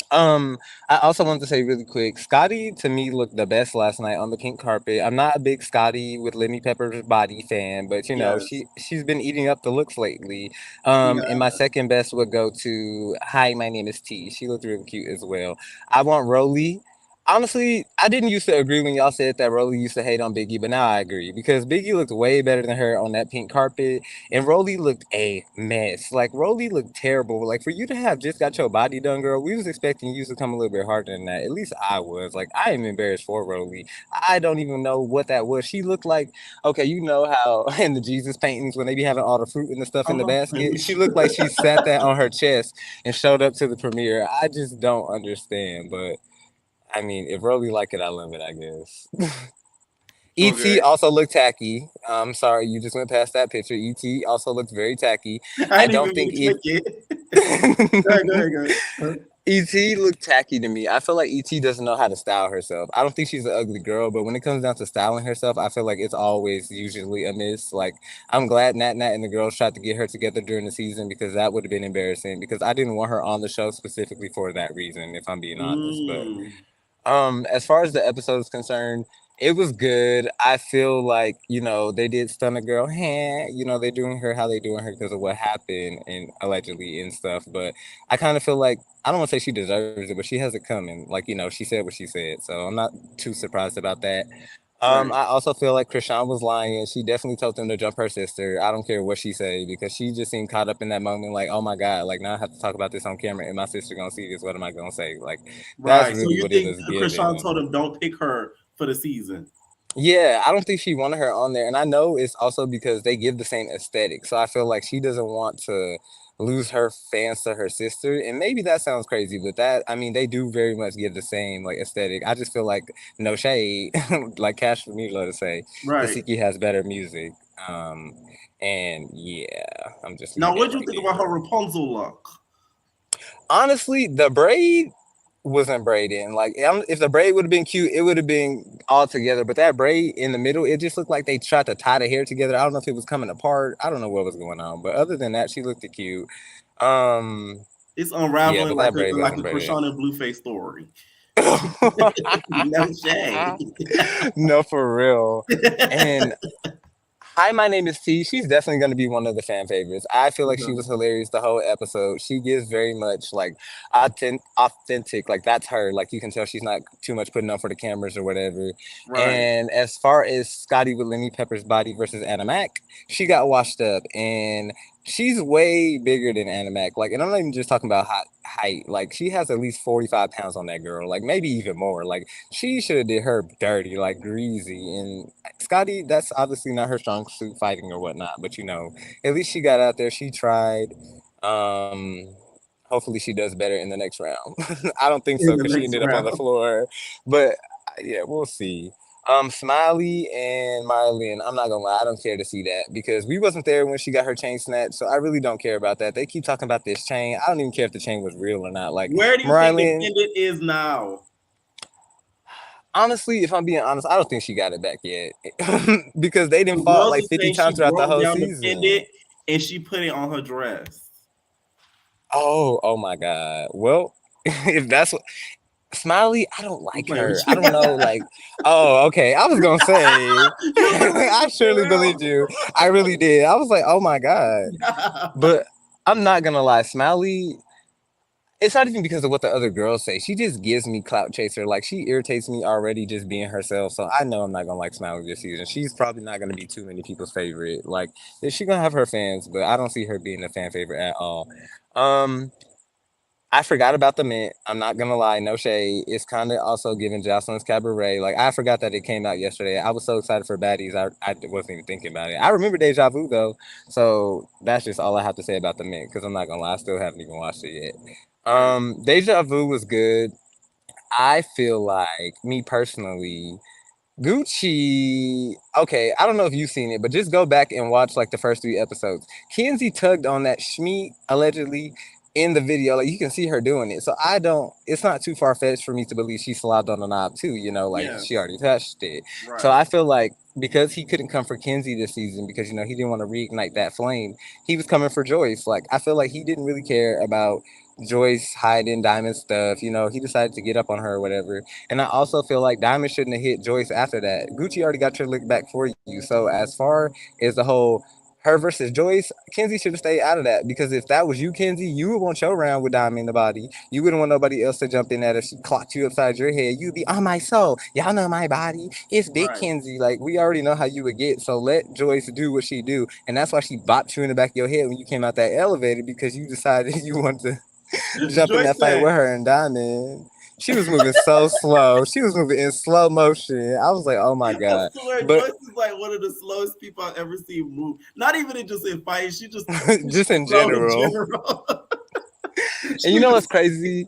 Um, I also wanted to say really quick, Scotty to me looked the best last night on the pink carpet. I'm not a big Scotty with Lemmy Pepper's body fan, but Yes. she's been eating up the looks lately. She And my has. second best would go to Hi, my name is T. She looked really cute as well. I want Roly. Honestly, I didn't used to agree when y'all said that Rolly used to hate on Biggie, but now I agree because Biggie looked way better than her on that pink carpet, and Rolly looked a mess. Like Rolly looked terrible. Like for you to have just got your body done, girl, we was expecting you to come a little bit harder than that. At least I was. Like I am embarrassed for Rolly. I don't even know what that was. She looked like okay, you know how in the Jesus paintings when they be having all the fruit and the stuff in the basket, she looked like she sat that on her chest and showed up to the premiere. I just don't understand, but. I mean, if Rolly like it, I love it, I guess. Okay. ET also looked tacky. I'm sorry, you just went past that picture. ET also looked very tacky. I I didn't don't even think click it. Go ahead, go ahead. ET looked tacky to me. I feel like ET doesn't know how to style herself. I don't think she's an ugly girl, but when it comes down to styling herself, I feel like it's always usually a miss. Like I'm glad Nat Nat and the girls tried to get her together during the season because that would have been embarrassing. Because I didn't want her on the show specifically for that reason, if I'm being honest. But Mm, as far as the episode is concerned, it was good. I feel like, they did stun a girl. They're doing her how they doing her because of what happened and allegedly and stuff. But I kind of feel like I don't want to say she deserves it, but she has it coming. Like, she said what she said. So I'm not too surprised about that. right. I also feel like Krishan was lying. She definitely told them to jump her sister. I don't care what she say because she just seemed caught up in that moment. Like, oh my god, like now I have to talk about this on camera, and my sister gonna see this. What am I gonna say? Like, that's Right. So really you what it think was Krishan given. told him don't pick her for the season? Yeah, I don't think she wanted her on there, and I know it's also because they give the same aesthetic. So I feel like she doesn't want to lose her fans to her sister, and maybe that sounds crazy, but that I mean they do very much give the same like aesthetic. I just feel like no shade, like Cash for me, to say, Right. Kasiki has better music. Um, and yeah, I'm just leave Now, what that do you right think about her there. Rapunzel look? Honestly, the braid wasn't braiding. Like, if the braid would have been cute, it would have been all together. But that braid in the middle, it just looked like they tried to tie the hair together. I don't know if it was coming apart. I don't know what was going on. But other than that, she looked cute. Um, It's yeah, unraveling but like that a braid like wasn't a braided. Krishan and Blueface story. No shade. No, for real. And Hi, my name is T. She's definitely going to be one of the fan favorites. I feel like she was hilarious the whole episode. She gives very much like authentic, like that's her. Like you can tell she's not too much putting on for the cameras or whatever. Right. And as far as Scotty with Lenny Pepper's body versus Anna Mac, she got washed up, and she's way bigger than Anna Mac. Like, and I'm not even just talking about height. Like, she has at least 45 pounds on that girl. Like, maybe even more. Like, she should have did her dirty, like greasy, and Scotty, that's obviously not her strong suit fighting or whatnot, but at least she got out there, she tried. Um, Hopefully she does better in the next round. I don't think so In the because she next ended up on the round. floor, but yeah, we'll see. Smiley and Marlene, I'm not gonna lie, I don't care to see that because we wasn't there when she got her chain snatched, so I really don't care about that. They keep talking about this chain. I don't even care if the chain was real or not. Like Where do you think the Marlene, pendant is now? honestly, if I'm being honest, I don't think she got it back yet because they didn't The fought girls like are 50 saying she times throughout the broke whole down the pendant season. and she put it on her dress. Oh my God. Well, if that's what Smiley, I don't I'm like playing her. with I you. don't know. Like, oh, okay. I was gonna say, You believe I me surely believed you. I really did. I was like, oh my God. for real? But I'm not gonna lie, Smiley. It's not even because of what the other girls say. She just gives me clout chaser. Like she irritates me already just being herself. So I know I'm not gonna like Smiley this season. She's probably not gonna be too many people's favorite. Like she's gonna have her fans, but I don't see her being a fan favorite at all. Um, I forgot about the mint. I'm not gonna lie, no shade. It's kind of also giving Jocelyn's Cabaret. Like I forgot that it came out yesterday. I was so excited for Baddies, I wasn't even thinking about it. I remember Deja Vu though, so that's just all I have to say about the mint. Because I'm not gonna lie, I still haven't even watched it yet. Right. Deja Vu was good. I feel like me personally, Gucci. Okay, I don't know if you've seen it, but just go back and watch like the first 3 episodes. Kenzie tugged on that Schmeat allegedly in the video. Like you can see her doing it. So I don't. It's not too far fetched for me to believe she slobbed on the knob too. Like Yes. she already touched it. So Right. I feel like because he couldn't come for Kenzie this season because he didn't want to reignite that flame, he was coming for Joyce. Like I feel like he didn't really care about Joyce hiding Diamond stuff. He decided to get up on her or whatever. And I also feel like Diamond shouldn't have hit Joyce after that. Gucci already got your lick back for you. So as far as the whole her versus Joyce, Kenzie should have stayed out of that, because if that was you, Kenzie, you would want your round with Diamond in the body. You wouldn't want nobody else to jump in that. If she clocked you upside your head, you'd be on my soul. Y'all know my body. It's big Right. Kenzie. Like, we already know how you would get. So let Joyce do what she do. And that's why she bopped you in the back of your head when you came out that elevator, because you decided you wanted to jump in Joyce that fight said, with her and Diamond. She was moving so slow. She was moving in slow motion. I was like, oh my I God. swear, But Joyce is like one of the slowest people I've ever seen move. Not even in just in fights, she just just in slow in general. general. And you know what's crazy?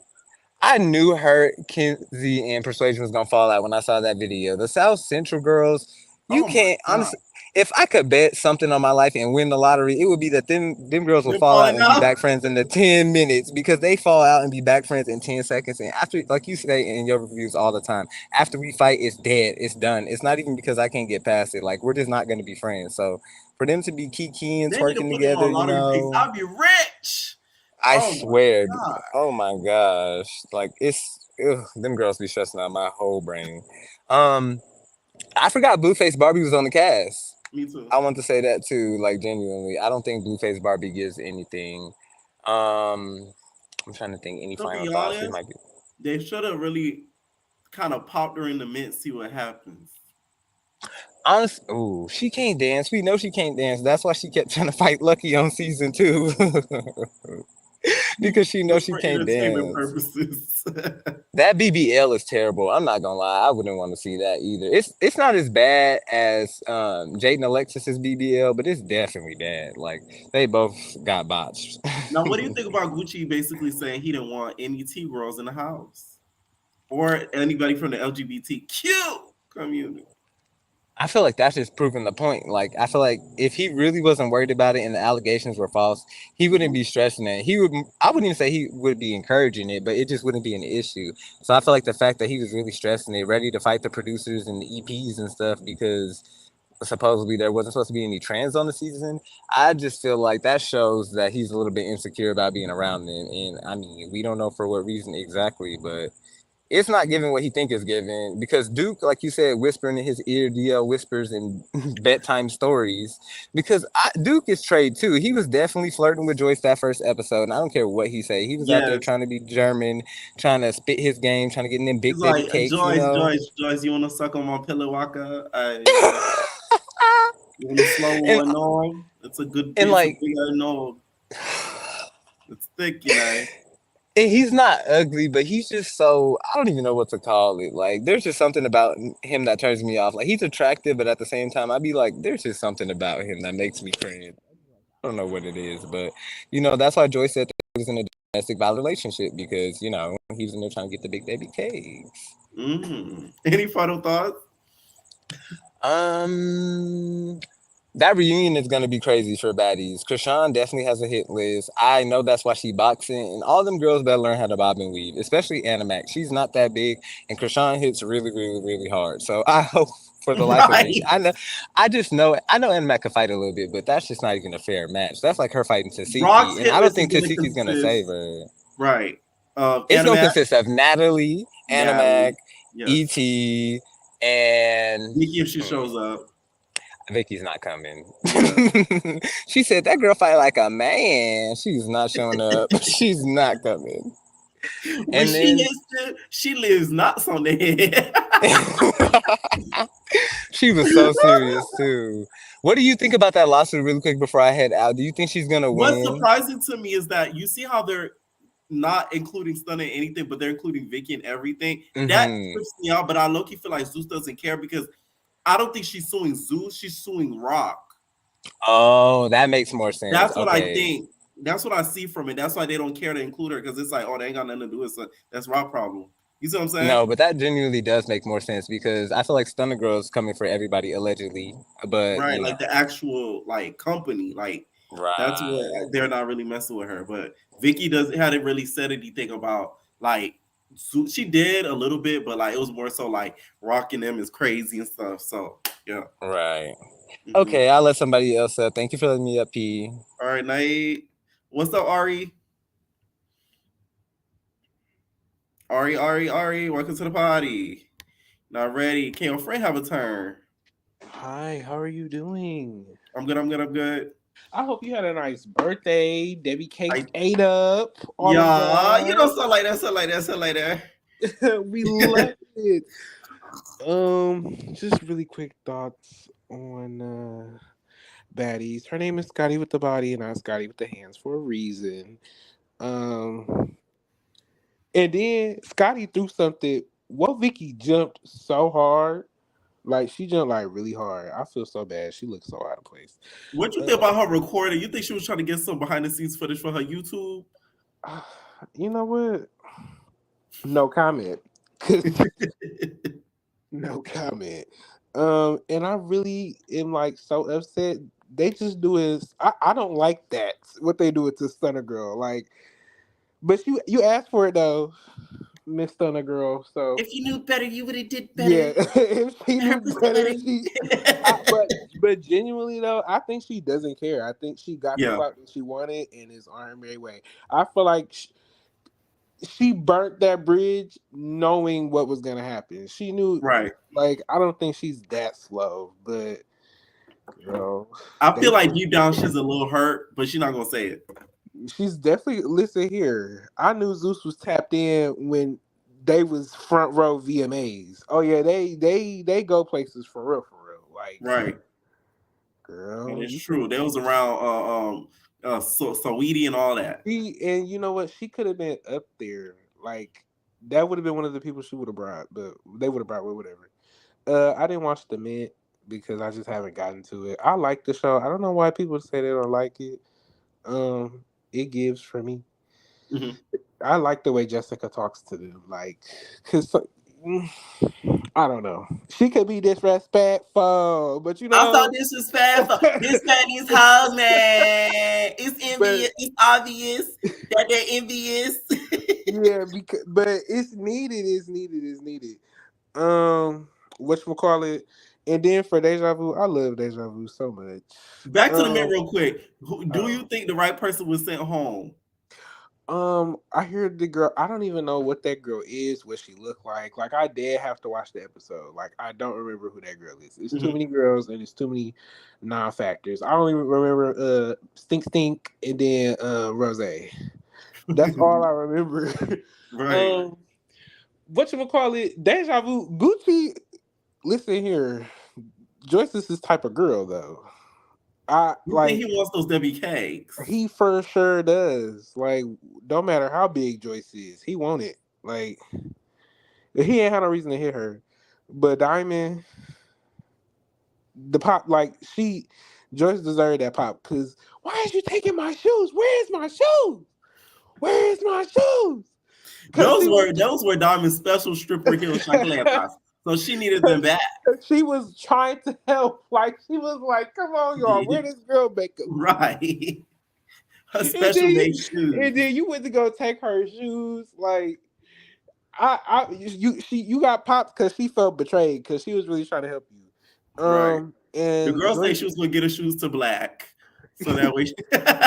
I knew her, Kenzie, and Persuasion was gonna fall out when I saw that video. The South Central girls, you Oh my can't God. honestly. If I could bet something on my life and win the lottery, it would be that them girls will They're fall out falling and be out? back friends in the 10 minutes, because they fall out and be back friends in 10 seconds. And after, like you say in your reviews all the time, after we fight, it's dead, it's done. It's not even because I can't get past it. Like, we're just not gonna be friends. So for them to be kiki and They need to twerking put them together, on lottery picks. I'll be rich. I Oh my swear, God. oh my gosh, like them girls be stressing out my whole brain. I forgot Blueface Barbie was on the cast. Me too. I want to say that too, like, genuinely. I don't think Blueface Barbie gives anything. I'm trying to think any To final be thoughts. It honest, might be they should have really kind of popped her in the mint, see what happens. honest. Ooh, she can't dance. We know she can't dance. That's why she kept trying to fight Lucky on season 2. Because she knows Just she for can't entertainment dance. purposes. That BBL is terrible. I'm not gonna lie. I wouldn't want to see that either. It's not as bad as Jaden Alexis's BBL, but it's definitely bad. Like, they both got botched. Now, what do you think about Gucci basically saying he didn't want any T girls in the house or anybody from the LGBTQ community? I feel like that's just proving the point. Like, I feel like if he really wasn't worried about it and the allegations were false, he wouldn't be stressing it. He would. I wouldn't even say he would be encouraging it, but it just wouldn't be an issue. So I feel like the fact that he was really stressing it, ready to fight the producers and the EPs and stuff, because supposedly there wasn't supposed to be any trans on the season. I just feel like that shows that he's a little bit insecure about being around them. And I mean, we don't know for what reason exactly, but it's not giving what he think is giving, because Duke, like you said, whispering in his ear, DL whispers and bedtime stories. Because Duke is trade too. He was definitely flirting with Joyce that first episode, and I don't care what he say. He was out there Yes. trying to be German, trying to spit his game, trying to get in them He's big baby like, cakes, you Joyce, know. Joyce, Joyce, you want to suck on my pillow, Waka? You want to slow and one on? It's a good, and it's a like, big no. It's thick, you know. and he's not ugly, but he's just so, I don't even know what to call it. Like, there's just something about him that turns me off. Like, he's attractive, but at the same time, I'd be like, there's just something about him that makes me cringe. I don't know what it is, but that's why Joyce said that he was in a domestic violence relationship, because he was in there trying to get the big baby cakes. Any final thoughts? That reunion is going to be crazy for baddies. Krishan definitely has a hit list. I know that's why she boxing. And all them girls better learn how to bob and weave, especially Animac. She's not that big, and Krishan hits really, really, really hard. So I hope for the life of me. I know Animac can fight a little bit, but that's just not even a fair match. That's like her fighting Brock's Tasiki. And hit I don't list is think going to Tasiki's going to save consist, her. right? It's going to Animac, consist of Natalie, Animac, yes. E.T., and Nikki if she shows up. Vicky's not coming. Yeah. She said that girl fight like a man. She's not showing up. She's not coming. When And she then hits it, she lives knots on the head. she was so serious too. What do you think about that lawsuit, really quick, before I head out? Do you think she's gonna What's win? surprising to me is that you see how they're not including Stunner in anything, but they're including Vicky in everything. That trips me out, but I low-key feel like Zeus doesn't care, because I don't think she's suing Zeus, she's suing Rock. Oh, that makes more sense. That's what I Okay. think. That's what I see from it. That's why they don't care to include her, because it's like, oh, they ain't got nothing to do with it. That's Rock problem. You see what I'm saying? No, but that genuinely does make more sense, because I feel like Stunner Girl's coming for everybody allegedly, but right, like the actual like company, like right. That's what they're not really messing with her. But Vicky hadn't really said anything about like she did a little bit, but like it was more so like rocking them is crazy and stuff. So yeah. Right. Mm-hmm. Okay, I'll let somebody else up. Thank you for letting me up, P. All right, Nate. What's up, Ari? Ari, welcome to the party. Not ready. Can your friend have a turn? Hi, how are you doing? I'm good. I hope you had a nice birthday. Debbie Cakes I, ate up all of yeah, you know, that. something like that, something like that, something like that. We love it. Just really quick thoughts on baddies. Her name is Scotty with the body and not Scotty with the hands for a reason. Um, and then Scotty threw something. What Vicky jumped so hard, like she jumped like really hard. I feel so bad. She looks so out of place. What you think about her recording? You think she was trying to get some behind the scenes footage for her YouTube? You know what? No comment. No comment. And I really am like so upset. They just do is I don't like that. What they do with this Stunner Girl. Like, but you asked for it though, Miss Stunner Girl. So If you knew better, you would have did yeah, better. if she Her knew better, pussy. she. But genuinely though, I think she doesn't care. I think she got the Yeah, clout that she wanted and is on her merry way. I feel like she burnt that bridge knowing what was gonna happen. She knew, right. like, I don't think she's that slow, but girl, I they feel like deep down she's a little hurt, but she's not gonna say it. she's definitely listen here. I knew Zeus was tapped in when they was front row VMAs. Oh yeah, they go places for real, for real. Like, Right. That girl, is you true. They was around Saweetie and all that. and you know what? She could have been up there. Like that would have been one of the people she would have brought, but they would have brought with whatever. I didn't watch The Mint because I just haven't gotten to it. I like the show. I don't know why people say they don't like it. It gives for me. Mhm. I like the way Jessica talks to them, like, cause I don't know. She could be disrespectful, but you I saw know, disrespectful. This Spanish house, man. It's but envious. It's obvious that they're envious. yeah, because but it's needed. It's needed. It's needed. Whatchamacallit, and then for Deja Vu, I love Deja Vu so much. Back to the men Um, real quick. Do you oh. think the right person was sent home? I hear the girl. I don't even know what that girl is, what she looked like. Like I did have to watch the episode. Like I don't remember who that girl is. It's too Mhm. many girls and it's too many non-factors. I don't even remember Stink and then Rose. That's all I remember. Right. um, Whatchamacallit, Deja Vu, Gucci. Listen here, Joyce is this type of girl though. I You think like he wants those Debbie cakes? he for sure does. Like, don't matter how big Joyce is, he want it. Like, he ain't had no reason to hit her. But Diamond, the pop, like Joyce deserved that pop. Cause why is you taking my shoes? Where's my shoes? Where's my shoes? Cause Those were Diamond's special stripper heel chancletas. So she needed them back. she was trying to help. Like she was like, "Come on, y'all, where this girl makeup?" Right. Her And special then made you, shoes. and then you went to go take her shoes. Like you got popped because she felt betrayed because she was really trying to help you. Right. The And girl said Joyce she was gonna get her shoes to Black. So that way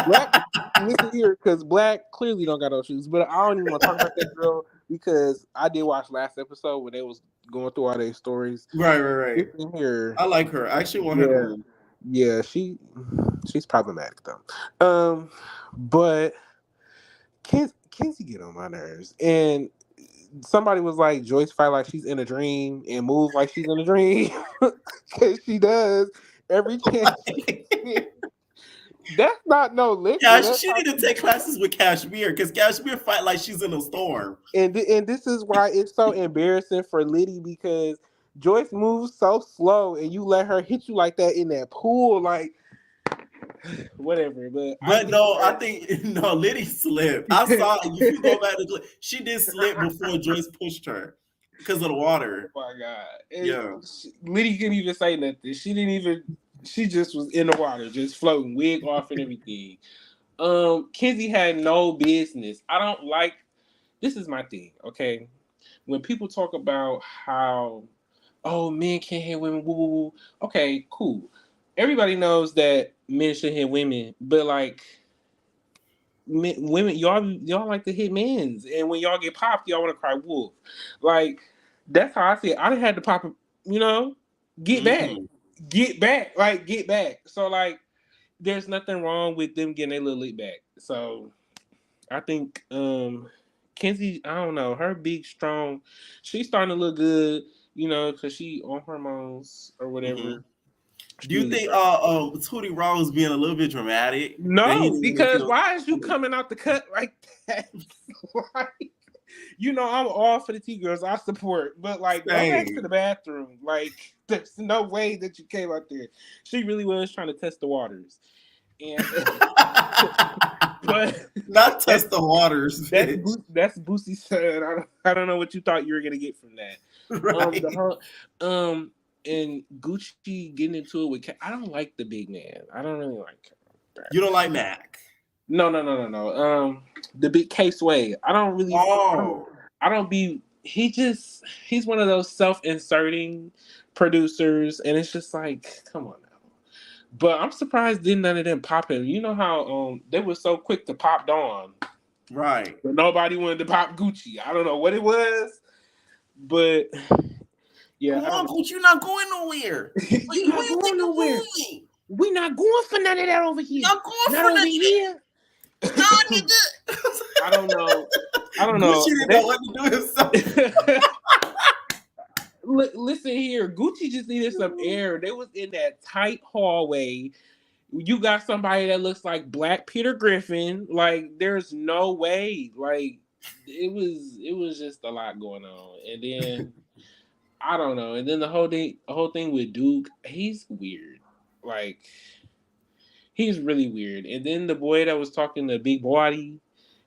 Black, listen here, because Black clearly don't got no shoes. But I don't even want to talk about that girl because I did watch last episode when they was going through all their stories. Right. Listen here, I like her. I actually want her to yeah, win. yeah, she's problematic though. But Kenzie get on my nerves, and somebody was like, Joyce fight like she's in a dream and move like she's in a dream because she does every chance she gets. That's not no liquor. Cash, That's she how need to she. take classes with Cashmere because Cashmere fight like she's in a storm. And this is why it's so embarrassing for Liddy because Joyce moves so slow and you let her hit you like that in that pool, like whatever. But I But get no, I her. think no, Liddy slipped. I saw if you go back to she did slip before Joyce pushed her because of the Oh water. my god! Yeah. Liddy couldn't even say nothing. She didn't even. She just was in the water, just floating, wig off and everything. Kenzie had no business. I don't like. This is my thing. Okay, when people talk about how, oh, men can't hit women, woo woo woo. Okay, cool. Everybody knows that men should hit women, but like women, y'all like to hit men's, and when y'all get popped, y'all want to cry wolf. Like that's how I see it. I done had to pop, you know, get back, Mm-hmm. get back, like get back. So like there's nothing wrong with them getting a little lick back. So I think Kenzie, I don't know, her big strong, she's starting to look good, you know, because she on hormones or whatever. Mm-hmm. She Do you really think starting. Tootie Rose being a little bit dramatic? That he No, didn't want to see because those- why is you coming out the cut like that? Like, you know, I'm all for the T girls, I support, but like, go back to Same. the bathroom. Like, there's no way that you came out there. She really was trying to test the waters, and but Not test the waters, that's bitch. that's Boosie said. I don't know what you thought you were gonna get from that. Right. The whole and Gucci getting into it with I don't like the big man. I don't really like him. You don't like Mac? No. The big Case Way. I don't really. Oh. I don't be. He's one of those self-inserting producers, and it's just like, come on now. But I'm surprised didn't none of them pop him. You know how they were so quick to pop Dawn, Right? but nobody wanted to pop Gucci. I don't know what it was, but yeah. Come on, Gucci, you're not going nowhere. You're not going nowhere. We not going for none of that over here. Not going Not for over that. here. No, nigga. I don't know. Gucci didn't know what to do himself. Listen here, Gucci just needed some air. They was in that tight hallway. You got somebody that looks like Black Peter Griffin. Like, there's no way. Like, it was just a lot going on. And then I don't know. And then the whole thing with Duke, he's weird. Like, he's really weird. And then the boy that was talking to Big Body,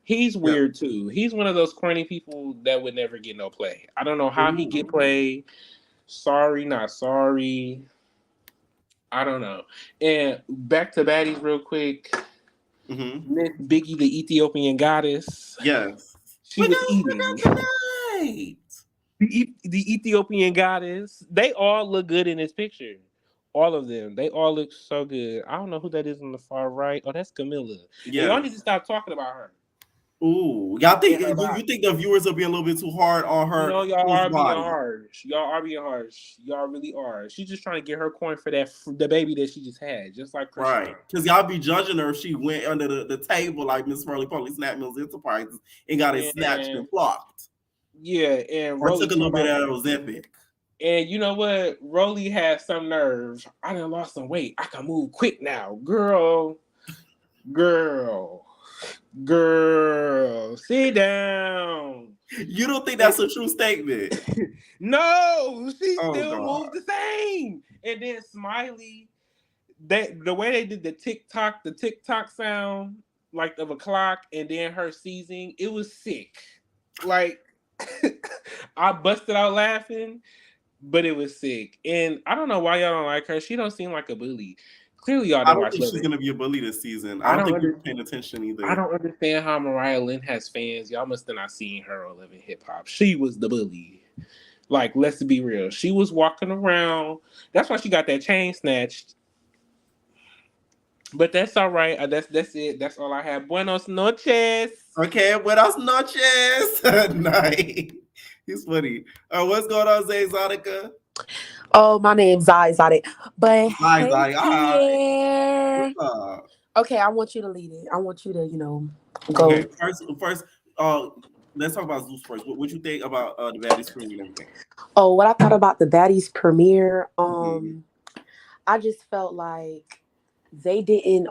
he's weird too. He's one of those corny people that would never get no play. I don't know how he get play. Sorry, not sorry. I don't know. And back to baddies real quick. Miss Biggie, the Ethiopian goddess. Yes. She was eating. The Ethiopian goddess. They all look good in this picture. All of them. They all look so good. I don't know who that is on the far right. Oh, that's Camilla. Yeah. Y'all need to stop talking about her. Ooh, y'all think you think the viewers are being a little bit too hard on her? No, y'all are being harsh. Y'all are being harsh. Y'all really are. She's just trying to get her coin for the baby that she just had, just like Chris. Right. Because y'all be judging her if she went under the table like Miss Furley Polly Snap Mills Enterprises and got it snatched and flocked. Yeah, and or took a little bit out of Ozempic. And you know what? Rolly has some nerve. I done lost some weight. I can move quick now. Girl, sit down. You don't think that's a true statement? No, she still moves the same. And then Smiley, the way they did the TikTok sound like of a clock, and then her seizing, it was sick. Like I busted out laughing, but it was sick. And I don't know why y'all don't like her. She don't seem like a bully. Clearly, y'all don't watch. I don't think she's gonna be a bully this season. I don't think you're paying attention either. I don't understand how Mariah Lynn has fans. Y'all must have not seen her on Living Hip Hop. She was the bully. Like, let's be real. She was walking around. That's why she got that chain snatched. But that's all right. That's it. That's all I have. Buenos noches. Okay, buenos noches. Nice. He's funny. What's going on, Zay Exotica? Oh, my name's Zai Exotic. But Zai. Okay, I want you to lead it. I want you to, go. Okay, first, let's talk about Zeus first. What you think about the baddies premiere and everything? Oh, what I thought about the baddies premiere, I just felt like they didn't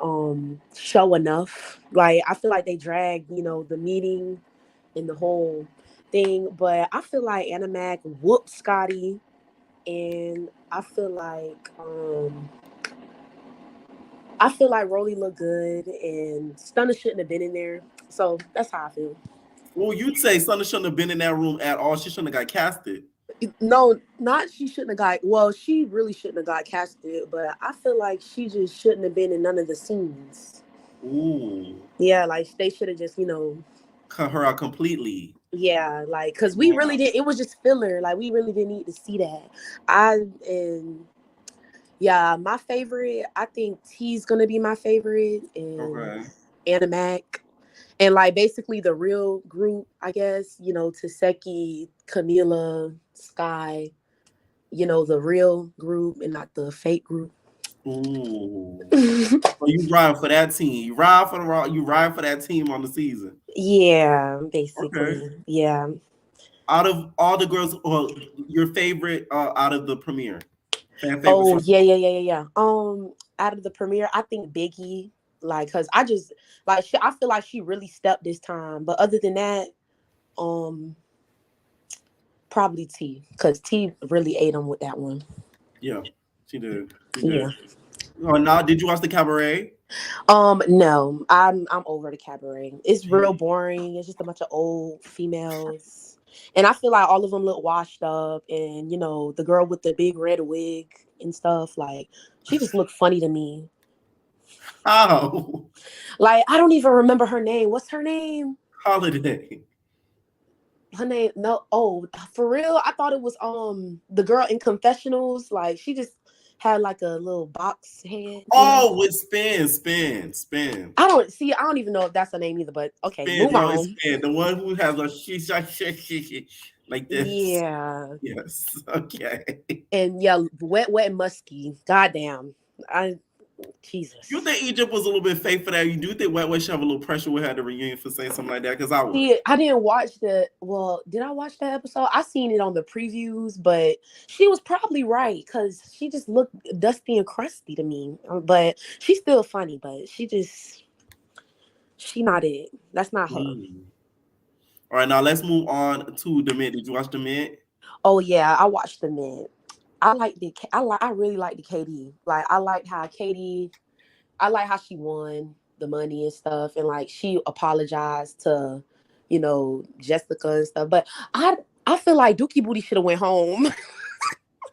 show enough. Like, I feel like they dragged, the meeting and the whole thing. But I feel like Anna Mac whooped Scotty, and I feel like Rolly looked good, and Stunner shouldn't have been in there. So that's how I feel. Well, you'd say Stunner shouldn't have been in that room at all. She shouldn't have got casted. No, not she shouldn't have got. Well, she really shouldn't have got casted, but I feel like she just shouldn't have been in none of the scenes. Ooh. Yeah, like they should have just, cut her out completely. Yeah, like because we really did. It was just filler. Like we really didn't need to see that. My favorite. I think T's gonna be my favorite, and Anna Mac. And like basically the real group, I guess, Taseki, Camila, Sky, the real group and not the fake group. Ooh. So you ride for that team. You ride for that team on the season. Yeah, basically. Okay. Yeah. Out of all the girls, your favorite out of the premiere? Fan favorite Oh, from yeah. Out of the premiere, I think Biggie, like, cause I just like I feel like she really stepped this time. But other than that, um, probably T, cause T really ate him with that one. Yeah, she did. She Yeah. did. Oh, now did you watch the cabaret? No, I'm over the cabaret. It's real boring. It's just a bunch of old females. And I feel like all of them look washed up, and the girl with the big red wig and stuff, like she just looked funny to me. Oh, Like I don't even remember her name. What's her name? Holiday. Her name? No. Oh, for real? I thought it was the girl in Confessionals. Like she just had like a little box head. Oh, with Spin. I don't even know if that's her name either. But okay, Spin, move no, it's on. Spin. The one who has a like this. Yeah. Yes. Okay. And yeah, wet and musky. Goddamn. Jesus. You think Egypt was a little bit fake for that? You do think Wet Wet should have a little pressure with her at the reunion for saying something like that? Because I would. See, I didn't watch did I watch that episode? I seen it on the previews, but she was probably right because she just looked dusty and crusty to me. But she's still funny, but she not it. That's not her. All right, now let's move on to The Mint. Did you watch The Mint? Oh yeah, I watched The Mint. I really like the KD. Like I like how she won the money and stuff, and like she apologized to, Jessica and stuff. But I feel like Dookie Booty should have went home.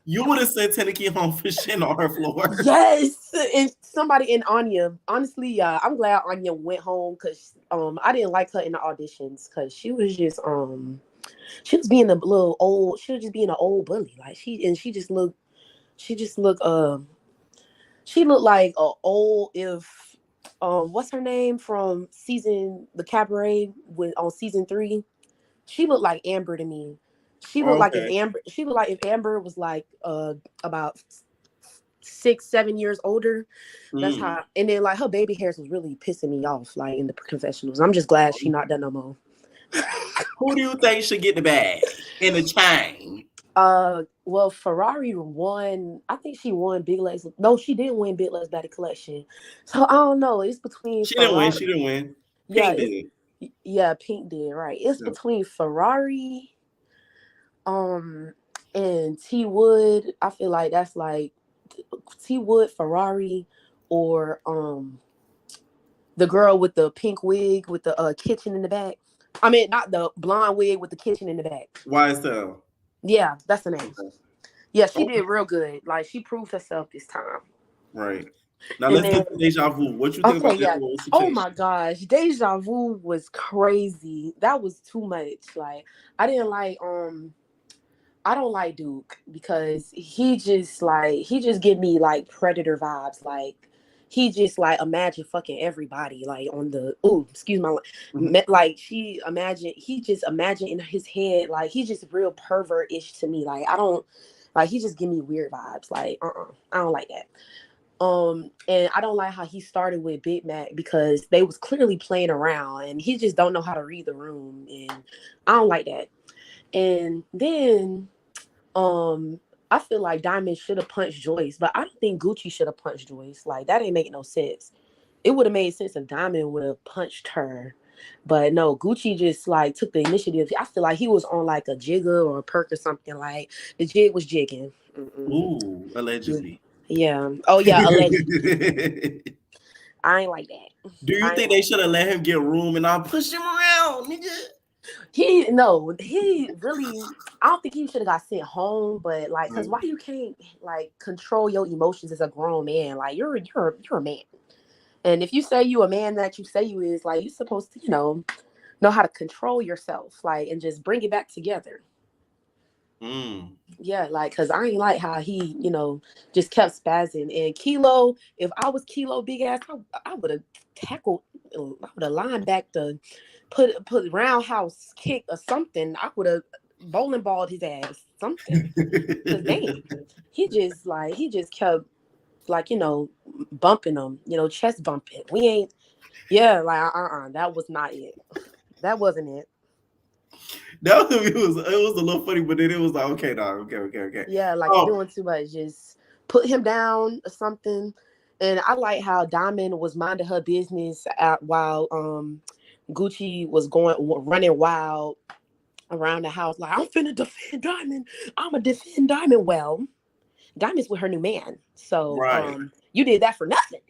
You would have sent Tennessee home for shit on her floor. Yes, and somebody in Anya. Honestly, I'm glad Anya went home because I didn't like her in the auditions because she was just she was being a little old. She was just being an old bully. Like she just looked she looked like a old if what's her name from the cabaret on season 3. She looked like Amber to me. She looked like if Amber was like about 6-7 years older. That's how. And then like her baby hairs was really pissing me off like in the confessionals. I'm just glad she not done no more. Who do you think should get the bag in the chain? Well, Ferrari won. I think she won Big Legs. No, she didn't win Big Legs Batty Collection. So I don't know. It's between. She didn't win. Yeah, Pink did. Yeah, Pink did. Right. It's between Ferrari, and T Wood. I feel like that's like T Wood, Ferrari, or the girl with the pink wig with the kitchen in the back. I mean, not the blonde wig with the kitchen in the back. YSL. Yeah, that's the name. Yeah, she did real good. Like she proved herself this time. Right. Now let's get to Deja Vu. What you think about that? Oh my gosh, Deja Vu was crazy. That was too much. Like I don't like Duke because he just give me like Predator vibes. Like he just like imagine fucking everybody like on the like he just imagine in his head like he's just real pervert-ish to me. Like I don't like he just give me weird vibes. Like I don't like that. And I don't like how he started with Big Mac because they was clearly playing around and he just don't know how to read the room, and I don't like that. And then I feel like Diamond should have punched Joyce, but I don't think Gucci should have punched Joyce. Like that ain't making no sense. It would have made sense if Diamond would have punched her. But no, Gucci just like took the initiative. I feel like he was on like a jigger or a perk or something. Like the jig was jigging. Ooh, allegedly. Yeah. Oh yeah, allegedly. I ain't like that. Do you think they should have let him get room and not push him around, nigga? He really. I don't think he should have got sent home. But like, cause why you can't like control your emotions as a grown man? Like you're a man, and if you say you a man that you say you is, like you're supposed to know how to control yourself, like, and just bring it back together. Yeah, like, cause I ain't like how he, just kept spazzing. And Kilo, if I was Kilo big ass, I would have tackled, I would have lined back to put roundhouse kick or something. I would have bowling balled his ass, something. Cause damn, he just kept like, bumping them, chest bumping. We ain't, yeah, like, that was not it. That wasn't it. That it was a little funny, but then it was like, okay, dog, okay. Yeah, like you're doing too much. Just put him down or something. And I like how Diamond was minding her business while Gucci was running wild around the house. Like, I'm finna defend Diamond. I'ma defend Diamond. Well, Diamond's with her new man, so right. You did that for nothing.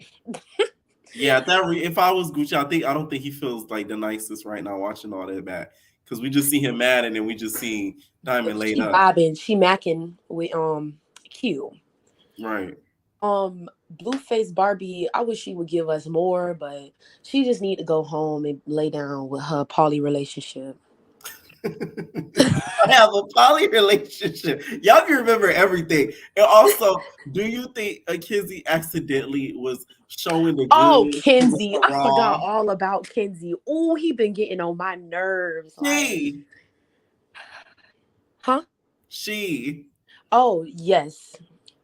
Yeah, if I was Gucci, I don't think he feels like the nicest right now watching all that back, because we just see him mad and then we just see Diamond laid up. She macking with Q. Right. Blueface Barbie, I wish she would give us more, but she just need to go home and lay down with her poly relationship. I have a poly relationship. Y'all can remember everything. And also, do you think Kizzy accidentally was showing the good? Oh, Kenzie. I forgot all about Kenzie. Oh, he been getting on my nerves. Huh? She. Oh, yes.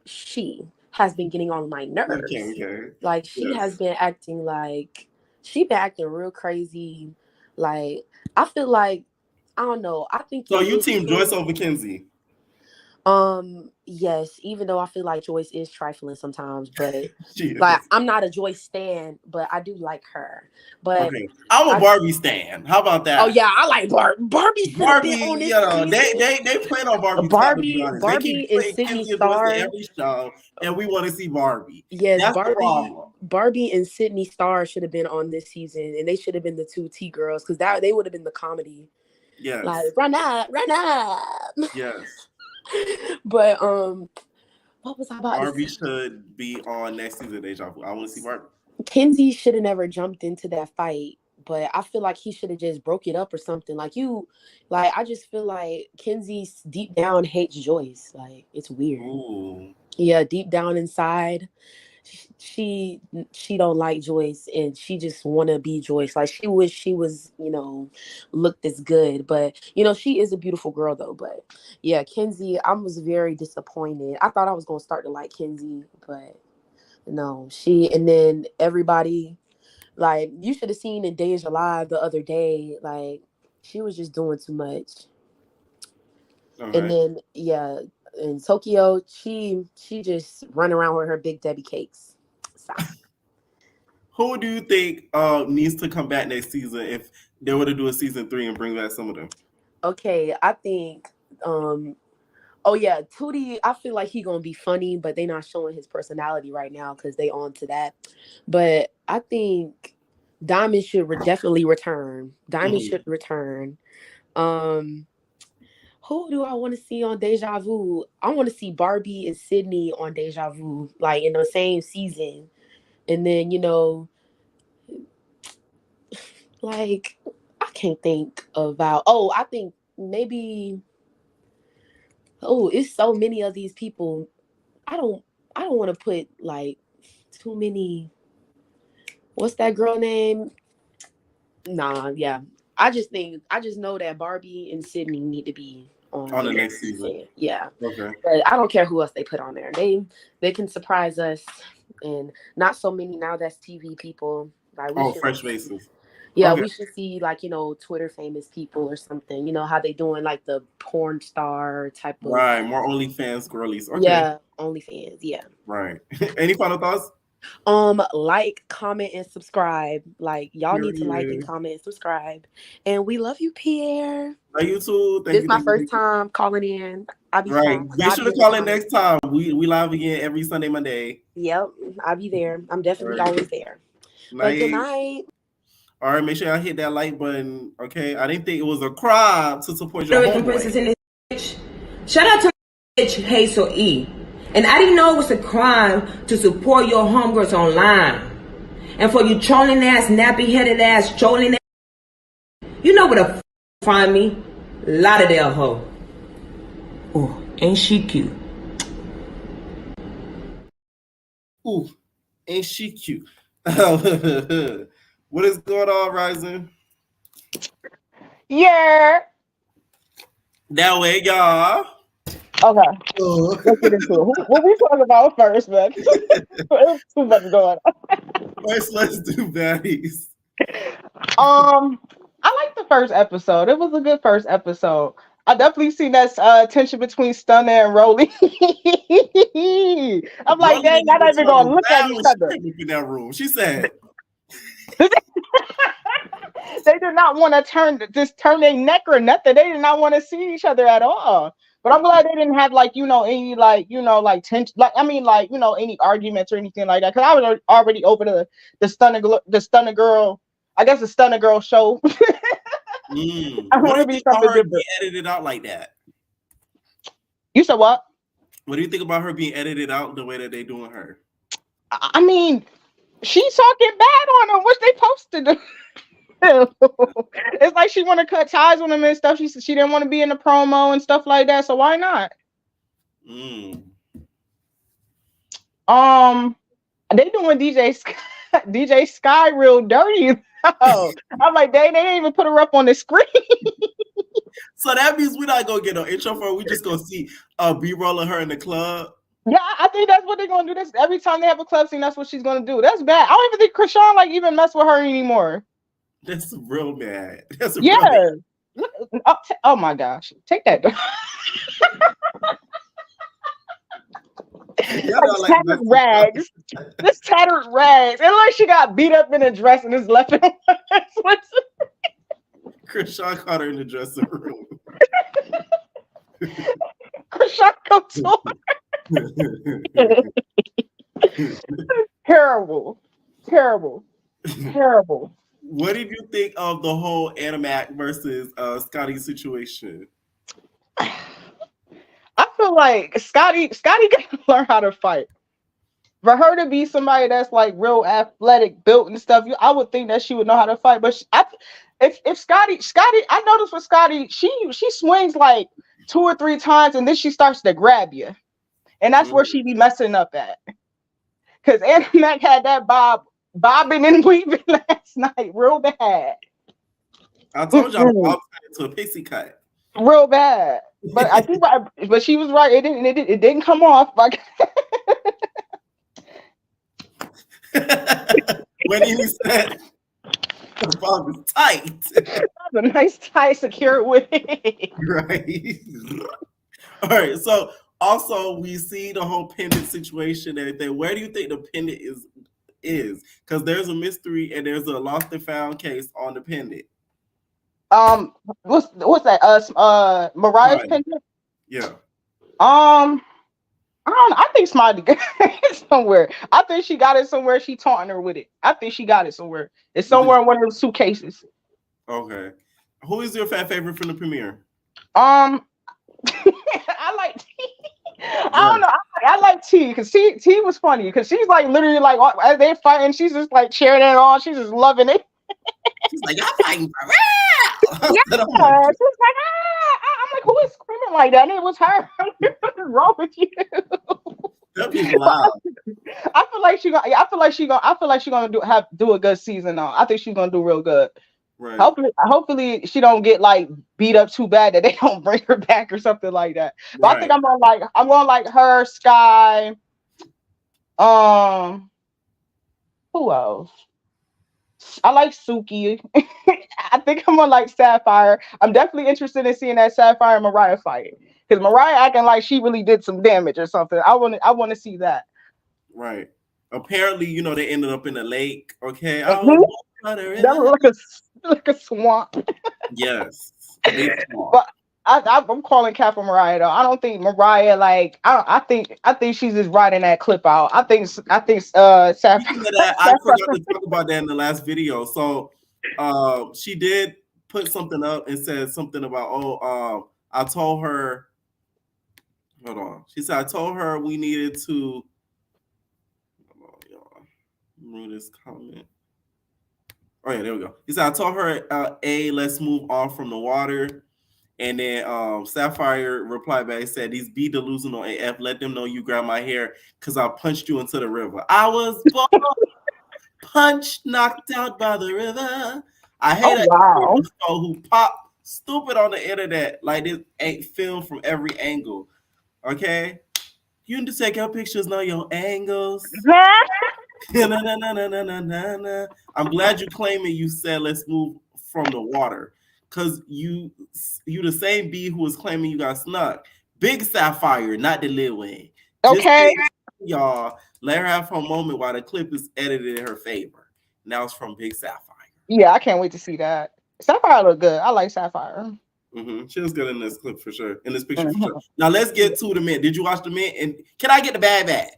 She has been getting on my nerves. Okay. Like, she has been acting like, she been acting real crazy. Like, I feel like, I don't know. I think so. You team Joyce over Kenzie? Yes. Even though I feel like Joyce is trifling sometimes, but like, I'm not a Joyce stan, but I do like her. But okay. I'm a Barbie stan. How about that? Oh yeah, I like Barbie. Barbie, on this they plan on Barbie. Barbie and Sydney Star every show, and we want to see Barbie. Yes, that's Barbie and Sydney Star should have been on this season, and they should have been the two T girls, because they would have been the comedy. Yes, like run up. Yes, but what was I about? Barbie should be on next season of Deja Vu. I want to see Barbie. Kenzie should have never jumped into that fight, but I feel like he should have just broke it up or something. I just feel like Kenzie deep down hates Joyce. Like, it's weird. Ooh. Yeah, deep down inside, she don't like Joyce, and she just want to be Joyce. Like, she wish she was, looked as good, but she is a beautiful girl though. But yeah, Kenzie, I was very disappointed. I thought I was gonna start to like Kenzie, but no, and then everybody, like, you should have seen in Deja Live the other day, like, she was just doing too much. Okay. And then in Tokyo, she just run around with her Big Debbie cakes. Stop. Who do you think needs to come back next season if they were to do a season 3 and bring back some of them? Okay, I think Tootie, I feel like he gonna be funny, but they not showing his personality right now because they on to that. But I think Diamond should definitely return. Diamond should return. Who do I want to see on Deja Vu? I want to see Barbie and Sydney on Deja Vu, like in the same season. And then, like, I can't think about, I think maybe, it's so many of these people. I don't want to put like too many. What's that girl name? Nah, yeah. I just know that Barbie and Sydney need to be on the next season. Yeah. Okay. But I don't care who else they put on there. They can surprise us, and not so many now that's TV people. Like, fresh faces. Yeah, okay. We should see, like, Twitter famous people or something. How they doing, like, the porn star type of. Right, more OnlyFans girlies. Okay. Yeah, OnlyFans, yeah. Right. Any final thoughts? Like, comment, and subscribe. Like, y'all need to like and comment and subscribe. And we love you, Pierre. Love you too. This is my first time calling in. I'll be right. Be sure to call in next time. We live again every Sunday, Monday. Yep, I'll be there. I'm definitely always there. Good night. All right, make sure y'all hit that like button. Okay, I didn't think it was a crime to support your homeboy. Shout out to bitch Hazel E. And I didn't know it was a crime to support your homegirls online. And for you trolling ass, nappy headed ass, trolling ass, you know where to find me. Lauderdale hoe. Oh, ain't she cute? Ooh, ain't she cute? What is going on, Rising? Yeah. That way, y'all. Okay, Oh. let's get into it. What we talking about first, man? There's too much going on. First, let's do baddies. I like the first episode. It was a good first episode. I definitely seen that tension between Stunner and Rolly. I'm like, Rolly dang, didn't they're not even even turn gonna look at around each when she other. came up in that room. She said, They did not want to turn their neck or nothing. They did not want to see each other at all. But I'm glad they didn't have any like tension, like I mean like any arguments or anything like that. Because I was already over the stunner girl. I guess the stunner girl show. I what want do to you be think about something her being different. edited out like that? You said what? What do you think about her being edited out the way that they doing her? I mean, she's talking bad on them, which they posted. It's like she want to cut ties with him and stuff. She didn't want to be in the promo and stuff like that. So why not? They doing DJ Sky real dirty. I'm like, they didn't even put her up on the screen. So that means we're not gonna get no intro for her. We just gonna see B-roll of her in the club. Yeah, I think that's what they're gonna do. This every time they have a club scene, that's what she's gonna do. That's bad. I don't even think Krishan like even mess with her anymore. That's real bad. That's Yeah. real bad. Oh my gosh, take that. Tattered rags. This tattered rags. It looks like she got beat up in a dress and is left in Krishan caught her in the dressing room. Krishan Couture. Terrible. What did you think of the whole Animac versus Scotty situation? I feel like Scotty gotta learn how to fight. For her to be somebody that's like real athletic, built and stuff, I would think that she would know how to fight. But if Scotty, I noticed with Scotty, she swings like 2 or 3 times and then she starts to grab you, and that's where she be messing up at. Because Mac had that bobbing and weaving last night, real bad. I told y'all, Bob to a pixie cut, real bad. But I think, but she was right. It didn't come off like. When he said the bomb is tight. A nice, tight, secure wig. Right. All right. So also we see the whole pendant situation and everything. Where do you think the pendant is? Because there's a mystery and there's a lost and found case on the pendant. What's that? Mariah's pendant? Yeah. I don't know. I think Smiley got it somewhere. I think she got it somewhere. She taunting her with it. I think she got it somewhere. It's somewhere in one of those suitcases. Okay. Who is your favorite from the premiere? I like T. I don't know. I like T because T was funny because she's like literally like as they're fighting, she's just like cheering it on. She's just loving it. She's like, I'm fighting for real. Yeah, she's like, I'm like, who is screaming like that? And it was her. What is wrong with you? That be loud. I feel like she's gonna do a good season now. I think she's gonna do real good. Right. Hopefully she don't get like beat up too bad that they don't bring her back or something like that. But right. I think I'm gonna like her, Sky. Who else? I like Suki. I think I'm gonna like Sapphire. I'm definitely interested in seeing that Sapphire and Mariah fight because Mariah acting like she really did some damage or something. I want to see that. Right. Apparently, they ended up in a lake. Okay. That look like a swamp. Yes. But I'm calling Cap for Mariah though. I don't think Mariah I think she's just riding that clip out. I think Sapphire. I forgot to talk about that in the last video. So she did put something up and said something about I told her. Hold on. She said I told her we needed to. Hold on, y'all. Read this comment. Oh yeah, there we go. He said I told her let's move on from the water. And then Sapphire replied back and said, these be delusional AF. Let them know you grabbed my hair because I punched you into the river. I was punched, knocked out by the river. I hate that who pop stupid on the internet like this ain't filmed from every angle. Okay? You need to take your pictures, know your angles. I'm glad you claiming you said let's move from the water. Cause you the same bee who was claiming you got snuck. Big Sapphire, not the Lil Wayne. Just Okay. y'all, let her have her moment while the clip is edited in her favor. Now it's from Big Sapphire. Yeah, I can't wait to see that. Sapphire look good. I like Sapphire. She was good in this clip for sure. In this picture for Mhm. sure. Now let's get to the mint. Did you watch the mint? And can I get the bad bag?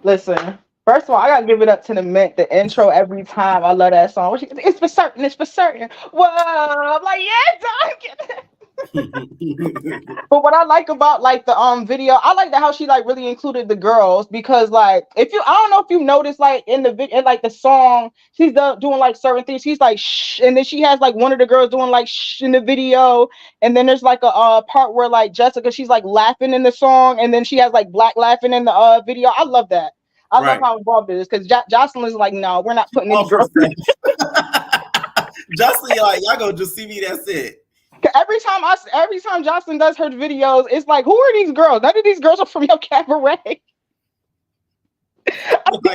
Listen, first of all, I gotta give it up to the Mint. The intro every time. I love that song. It's for certain. It's for certain. Whoa! I'm like, yeah, dog. But what I like about like the video, I like that how she like really included the girls because like if you I don't know if you noticed like in the video in like the song she's doing like certain things. She's like shh, and then she has like one of the girls doing like shh in the video, and then there's like a part where like Jessica she's like laughing in the song, and then she has like Black laughing in the video. I love that. I love how involved it is because Jocelyn's like, no, we're not putting any girls. Jocelyn, like y'all gonna just see me. That's it. Every time Jocelyn does her videos, it's like, who are these girls? None of these girls are from your cabaret. Like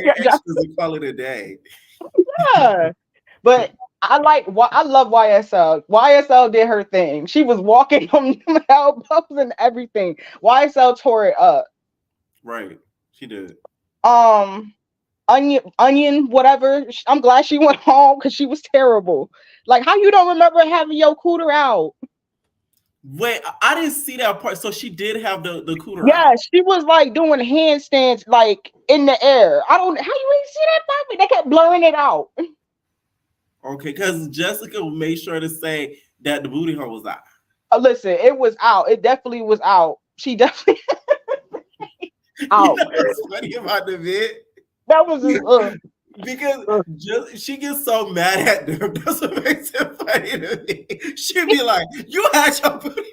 extras and call it a day. Yeah, but I love YSL. YSL did her thing. She was walking on elbows and everything. YSL tore it up. Right, she did. Onion, whatever. I'm glad she went home because she was terrible. Like, how you don't remember having your cooter out? Wait, I didn't see that part. So she did have the cooter Yeah, out. she was like doing handstands like in the air. I don't how you ain't see that puppy? They kept blurring it out. Okay, because Jessica made sure to say that the booty hole was out. Listen, it was out. It definitely was out. She definitely You out. know what's funny about the vid? That was just because she gets so mad at them. That's what makes it funny to me. She'd be like, "You had your booty."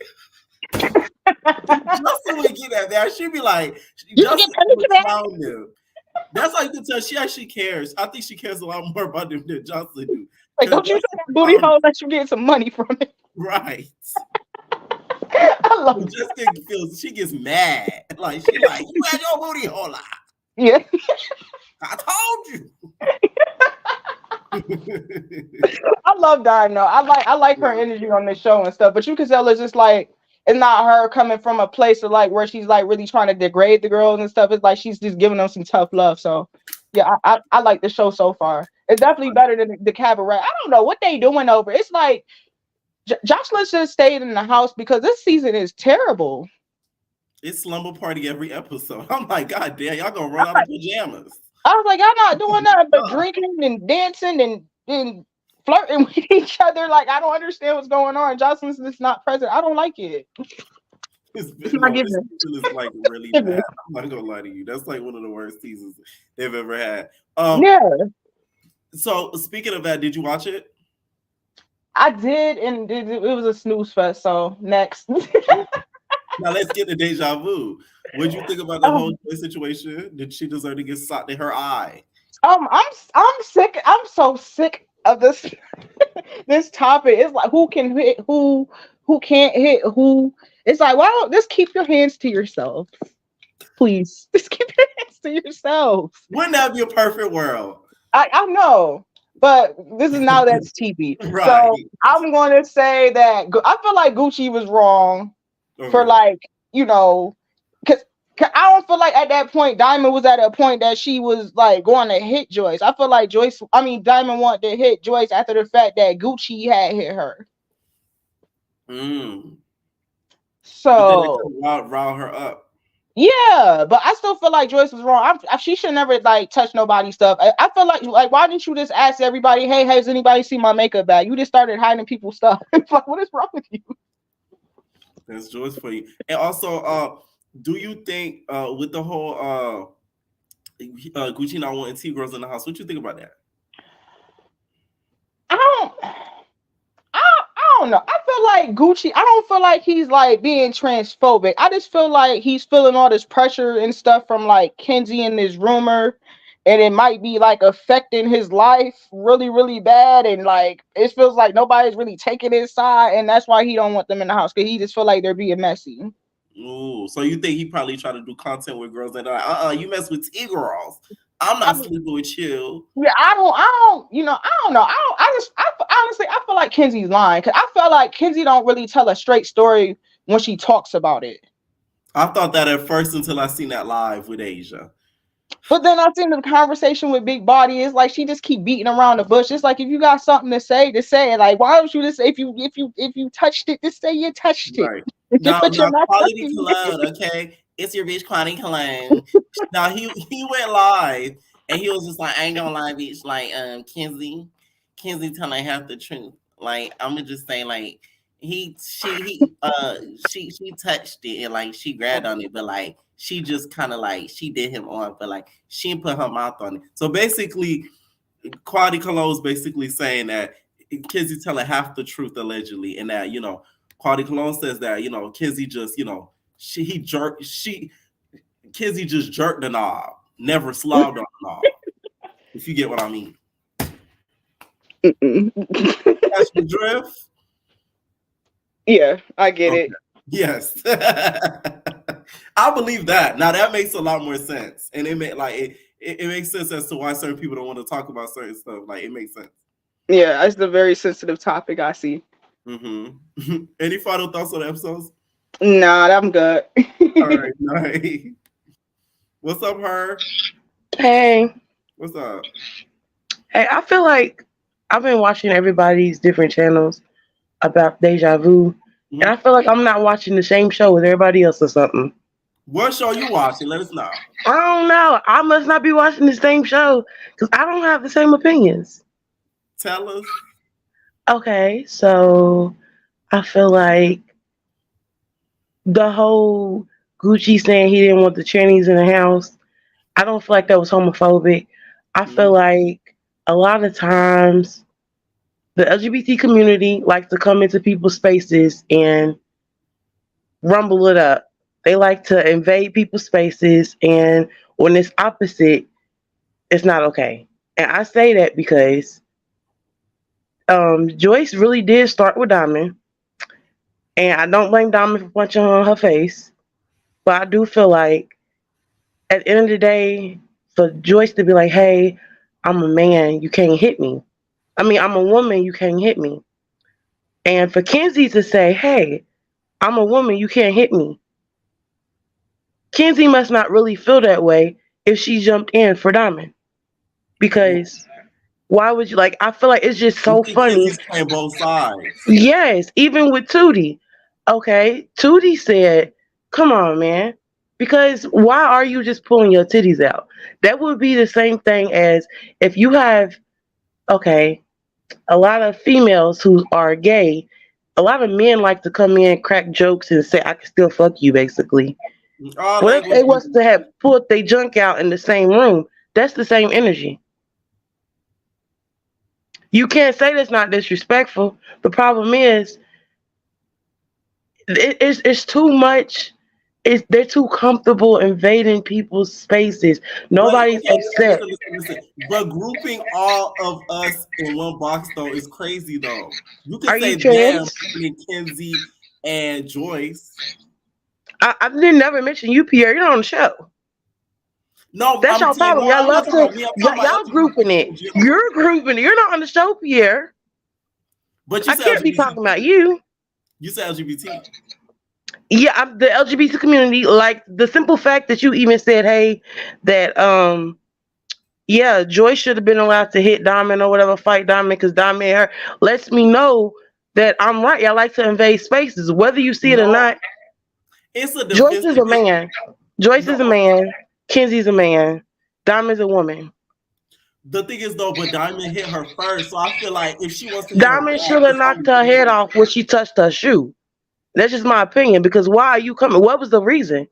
Justin would get that there. She'd be like, Justin would clown them. That's how you can tell she actually cares. I think she cares a lot more about them than Jocelyn do. like, don't you say that booty hole that you get some money from it? Right. I love Jessica feels she gets mad. Like she like, you had your booty hole out. Yeah. I told you. I love Dino. I like her energy on this show and stuff, but you can tell it's just like it's not her coming from a place of like where she's like really trying to degrade the girls and stuff. It's like she's just giving them some tough love. So yeah, I like the show so far. It's definitely better than the cabaret. I don't know what they doing over. It's like Jocelyn should have stayed in the house because this season is terrible. It's slumber party every episode. I'm like, God damn, y'all gonna run out of pajamas. I was like, y'all not doing nothing but drinking and dancing and flirting with each other. Like, I don't understand what's going on. Jocelyn's just not present. I don't like it. This season is like really bad. I'm not gonna lie to you. That's like one of the worst seasons they've ever had. Yeah. So speaking of that, did you watch it? I did, and it was a snooze fest. So next. Now let's get to Deja Vu. What did you think about the whole situation? Did she deserve to get socked in her eye? I'm sick. I'm so sick of this this topic. It's like who can hit who can't hit who. It's like, why don't just keep your hands to yourself, please? Just keep your hands to yourself. Wouldn't that be a perfect world? I know, but this is now that's TV. Right. So I'm going to say that I feel like Gucci was wrong for like, you know, because I don't feel like at that point Diamond was at a point that she was like going to hit Joyce. I feel like Diamond wanted to hit Joyce after the fact that Gucci had hit her. So rile her up. Yeah, but I still feel like Joyce was wrong. She should never like touch nobody's stuff. I feel like why didn't you just ask everybody, hey, has anybody seen my makeup bag? You just started hiding people's stuff. Like, what is wrong with you? That's Joyce for you. And also, do you think with the whole Gucci not wanting T girls in the house, what you think about that? I don't know. I feel like Gucci, I don't feel like he's like being transphobic. I just feel like he's feeling all this pressure and stuff from like Kenzie and this rumor, and it might be like affecting his life really, really bad. And like it feels like nobody's really taking his side, and that's why he don't want them in the house, because he just feel like they're being messy. Ooh, so you think he probably tried to do content with girls that are like, you mess with T girls. I'm not sleeping with you. Yeah, I don't, I don't know. Honestly, I feel like Kenzie's lying because I feel like Kenzie don't really tell a straight story when she talks about it. I thought that at first until I seen that live with Deja. But then I think the conversation with Big Body is like she just keep beating around the bush. It's like if you got something to say it. Like why don't you just say if you touched it, just say you touched it. Right. Just Now, put your mouth quality touching cologne, okay? It's your bitch quality cologne. Now he went live and he was just like, I ain't gonna lie, bitch. Like Kenzie telling half the truth. Like I'm gonna just say, like she touched it and like she grabbed on it, but like she just kind of like she did him on, but like she didn't put her mouth on it. So basically, Quality Cologne is basically saying that Kenzie telling half the truth allegedly, and that Quality Cologne says that Kenzie just Kenzie just jerked the knob, never slobbed on the knob. If you get what I mean. Catch the drift? Yeah, I get it. Yes. I believe that. Now that makes a lot more sense. And it makes sense as to why certain people don't want to talk about certain stuff. Like it makes sense. Yeah, it's a very sensitive topic, I see. Mm-hmm. Any final thoughts on the episodes? Nah, I'm good. All right, nice. What's up, her? Hey. What's up? Hey, I feel like I've been watching everybody's different channels about Deja Vu, and I feel like I'm not watching the same show with everybody else or something. What show you watching? Let us know. I don't know. I must not be watching the same show because I don't have the same opinions. Tell us. Okay, so I feel like the whole Gucci saying he didn't want the trannies in the house, I don't feel like that was homophobic. I feel like a lot of times the LGBT community likes to come into people's spaces and rumble it up. They like to invade people's spaces, and when it's opposite, it's not okay. And I say that because Joyce really did start with Diamond, and I don't blame Diamond for punching her on her face, but I do feel like at the end of the day, for Joyce to be like, hey, I'm a man, you can't hit me. I mean, I'm a woman, you can't hit me. And for Kenzie to say, hey, I'm a woman, you can't hit me. Kenzie must not really feel that way if she jumped in for Diamond. Because why would you, like, I feel like it's just so funny. Kenzie's playing both sides. Yes, even with Tootie. Okay, Tootie said, come on, man. Because why are you just pulling your titties out? That would be the same thing as if you have, okay, a lot of females who are gay, a lot of men like to come in, crack jokes, and say, I can still fuck you, basically. What if they was to have pulled their junk out in the same room? That's the same energy. You can't say that's not disrespectful. The problem is, it's too much. They're too comfortable invading people's spaces. Nobody's upset. Listen. But grouping all of us in one box though is crazy though. You can say damn Kenzie and Joyce. I didn't never mention you, Pierre. You're on the show. No, that's your problem. Y'all love to y'all grouping it. You're grouping it. You're not on the show, Pierre. But you I can't be talking about you. You said LGBT. Yeah, I'm the LGBT community. Like the simple fact that you even said, hey, that yeah, Joyce should have been allowed to hit Diamond or whatever, fight Diamond because Diamond hit her, lets me know that I'm right. Y'all like to invade spaces, whether you see it or not. It's a Joyce is a man. Joyce is a man. Kenzie's a man. Diamond's a woman. The thing is though, but Diamond hit her first, so I feel like if she wants to, Diamond should have knocked her head off when she touched her shoe. That's just my opinion. Because why are you coming? What was the reason?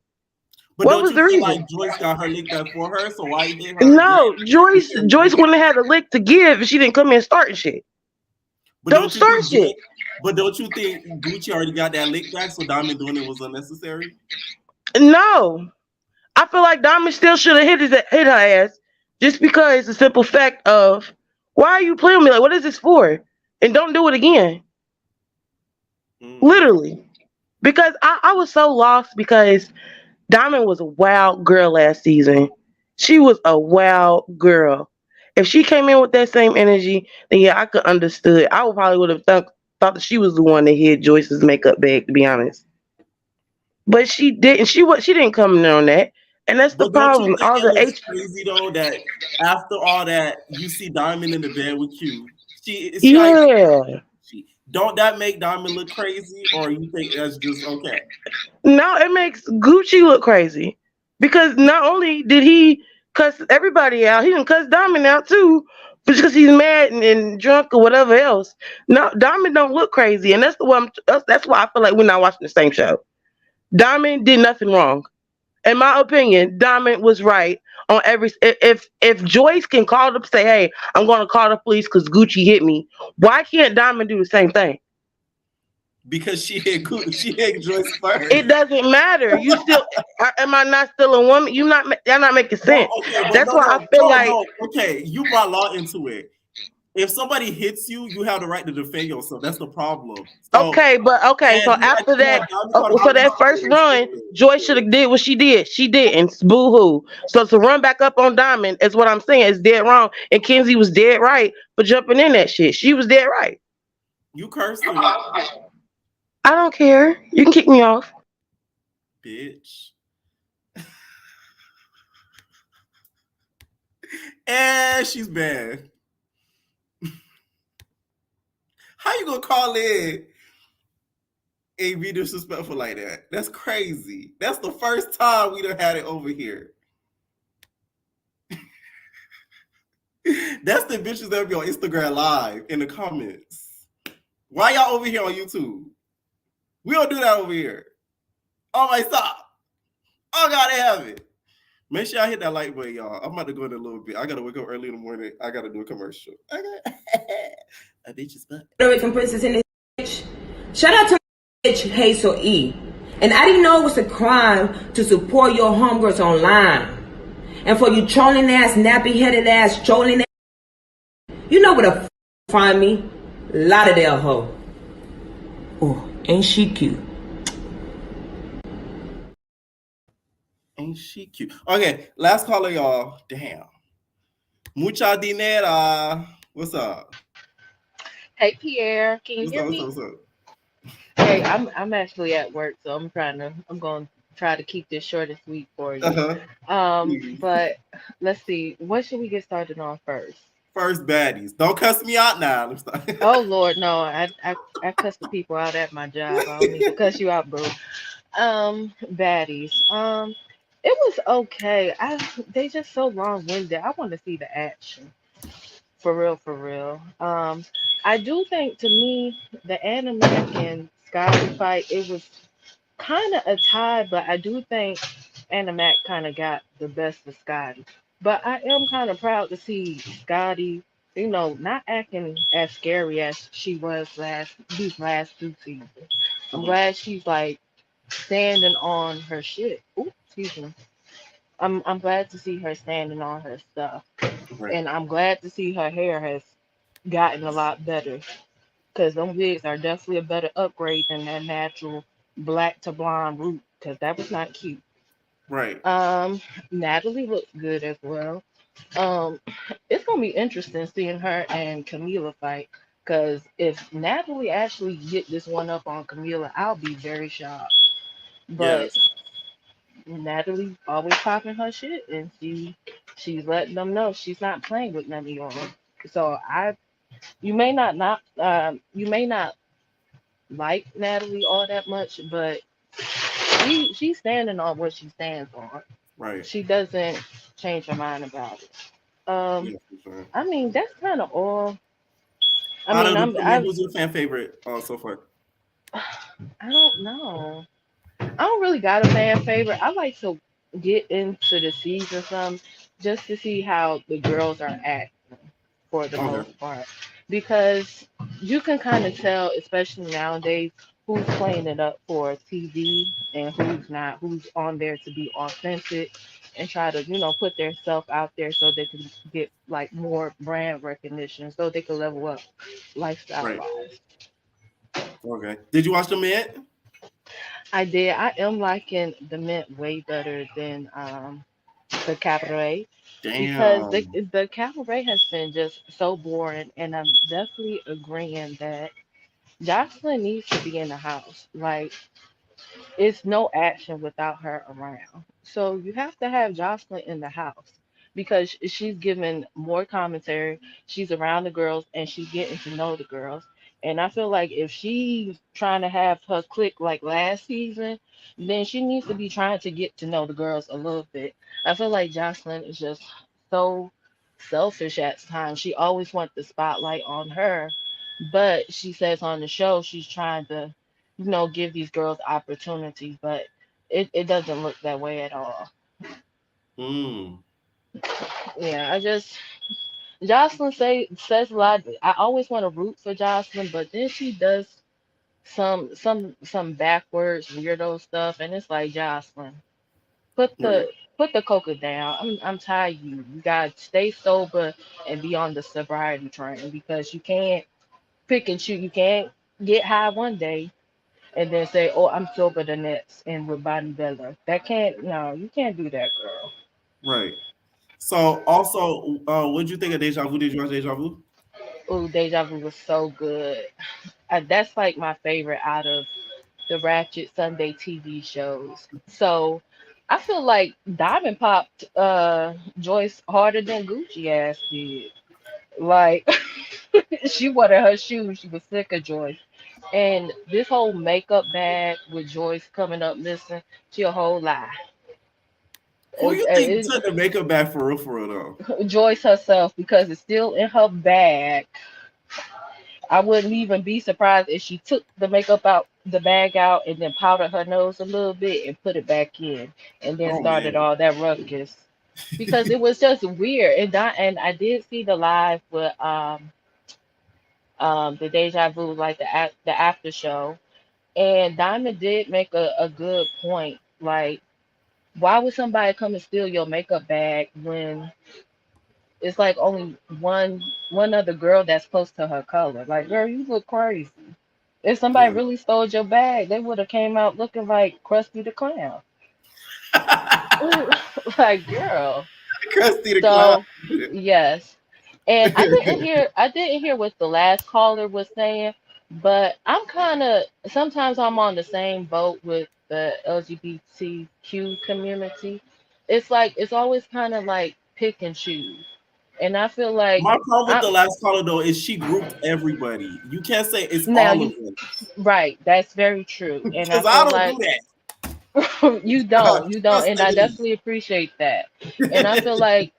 But what was the reason? Like Joyce got her licked up for her, so why you hit her? No, Joyce wouldn't have had a lick to give if she didn't come in starting shit. But don't start shit. But don't you think Gucci already got that lick back, so Diamond doing it was unnecessary? No, I feel like Diamond still should have hit her ass, just because the simple fact of why are you playing with me? Like, what is this for? And don't do it again. Literally. Because I was so lost because Diamond was a wild girl last season. She was a wild girl. If she came in with that same energy, then yeah, I could understood. I would probably would have thought that she was the one that hid Joyce's makeup bag, to be honest. But she didn't. She didn't come in on that, and that's the But don't you problem. think All it the looks H. crazy though that after all that you see Diamond in the bed with Q? She like Yeah. she don't that make Diamond look crazy, or you think that's just okay? No, it makes Gucci look crazy because not only did he cuss everybody out, he didn't cuss Diamond out too, because he's mad and drunk or whatever else. No, Diamond don't look crazy, and that's why I feel like we're not watching the same show. Diamond did nothing wrong, in my opinion. Diamond was right on every. If Joyce can call up say, "Hey, I'm going to call the police because Gucci hit me," why can't Diamond do the same thing? Because she hit Joyce It first. doesn't matter. You still am I not still a woman? You're not making Well, sense. okay, but That's no, why I no, feel no, like no. Okay, you brought law into it. If somebody hits you, you have the right to defend yourself. That's the problem. So, okay. So I after think that, Diamond called the so police that first is run, stupid. Joy should have did what she did. She didn't. Boo hoo. So to run back up on Diamond is what I'm saying is dead wrong. And Kenzie was dead right for jumping in that shit. She was dead right. You cursing, I don't care. You can kick me off. bitch. And she's bad. How you gonna call in and be disrespectful like that? That's crazy. That's the first time we done had it over here. That's the bitches that be on Instagram live in the comments. Why y'all over here on YouTube? We don't do that over here. Oh my stop. Oh God, they have it. Make sure I hit that like button, y'all. I'm about to go in a little bit. I gotta wake up early in the morning. I gotta do a commercial. Okay. A bitch is back. Puerto Rican princess in this bitch. Shout out to my bitch Hazel E. And I didn't know it was a crime to support your homegirls online. And for you trolling ass, nappy headed ass, trolling ass, you know where to find me. Lauderdale hoe. Oh, ain't she cute? Ain't she cute? Okay, last caller, y'all. Damn. Mucha dinera. What's up? Hey Pierre, can you What's hear up? What's up? me? What's up? Hey, I'm actually at work, so I'm going to try to keep this short and sweet for you. Uh-huh. Please. But let's see, what should we get started on first? First baddies. Don't cuss me out now. I'm sorry. Oh Lord, no, I cuss the people out at my job. I don't need to cuss you out, bro. Baddies. It was okay. They just so long winded. I want to see the action. For real, for real. I do think to me the Animac and Scotty fight, it was kind of a tie, but I do think Animac kind of got the best of Scotty. But I am kind of proud to see Scotty, not acting as scary as she was these last 2 seasons. I'm glad she's like standing on her shit. Ooh, excuse me. I'm glad to see her standing on her stuff, Right. and I'm glad to see her hair has gotten a lot better because them wigs are definitely a better upgrade than that natural black to blonde root because that was not cute. Right. Natalie looks good as well. Um, it's gonna be interesting seeing her and Camila fight because if Natalie actually get this one up on Camila, I'll be very shocked. But Yes. Natalie always popping her shit and she's letting them know she's not playing with none of y'all. So you may not like Natalie all that much, but she's standing on what she stands on. Right. She doesn't change her mind about it. Um, Yes, for sure. I mean that's kind of all. I Out mean of the I'm two men, who's your fan favorite so far? I don't know. I don't really got a fan favorite. I like to get into the season some just to see how the girls are acting for the Okay. most part. Because you can kind of tell, especially nowadays, who's playing it up for TV and who's not, who's on there to be authentic and try to, put their self out there so they can get like more brand recognition so they can level up lifestyle Right. wise. Okay. Did you watch the men? I did. I am liking the mint way better than the cabaret because Damn. the cabaret has been just so boring, and I'm definitely agreeing that Jocelyn needs to be in the house. Like it's no action without her around. So you have to have Jocelyn in the house because she's giving more commentary. She's around the girls and she's getting to know the girls. And I feel like if she's trying to have her click like last season, then she needs to be trying to get to know the girls a little bit. I feel like Jocelyn is just so selfish at times. She always wants the spotlight on her, but she says on the show she's trying to give these girls opportunities, but it doesn't look that way at all. Mm. Yeah, I just Jocelyn says a lot. I always want to root for Jocelyn, but then she does some backwards weirdo stuff, and it's like Jocelyn, put Right. the coca down. I'm tired of you. You gotta stay sober and be on the sobriety train because you can't pick and choose. You can't get high one day and then say, "Oh, I'm sober the next," and with Bonnie Bella. That can't. No, you can't do that, girl. Right. So also, what did you think of Deja Vu? Did you watch Deja Vu? Oh, Deja Vu was so good. That's like my favorite out of the Ratchet Sunday TV shows. So I feel like Diamond popped Joyce harder than Gucci ass did. Like she wanted her shoes. She was sick of Joyce. And this whole makeup bag with Joyce coming up missing, she a whole lie. Who you think took the makeup back for real though? Joyce herself because it's still in her bag. I wouldn't even be surprised if she took the makeup out the bag out and then powdered her nose a little bit and put it back in and then Oh started man. all that ruckus because it was just weird. And I did see the live with the Deja Vu like the after show, and Diamond did make a good point. Like, why would somebody come and steal your makeup bag when it's like only one other girl that's close to her color? Like, girl, you look crazy. If somebody Yeah. really stole your bag, they would have came out looking like Krusty the Clown. Like, girl. Krusty the Clown. So, yes. And I didn't hear what the last caller was saying, but I'm kind of sometimes I'm on the same boat with the LGBTQ community. It's like it's always kind of like pick and choose. And I feel like My problem with I the last caller though is she grouped everybody. You can't say it's now all of you them right, that's very true. And I because I feel don't do like that. you don't, Trust and and I believe. definitely appreciate that. And I feel like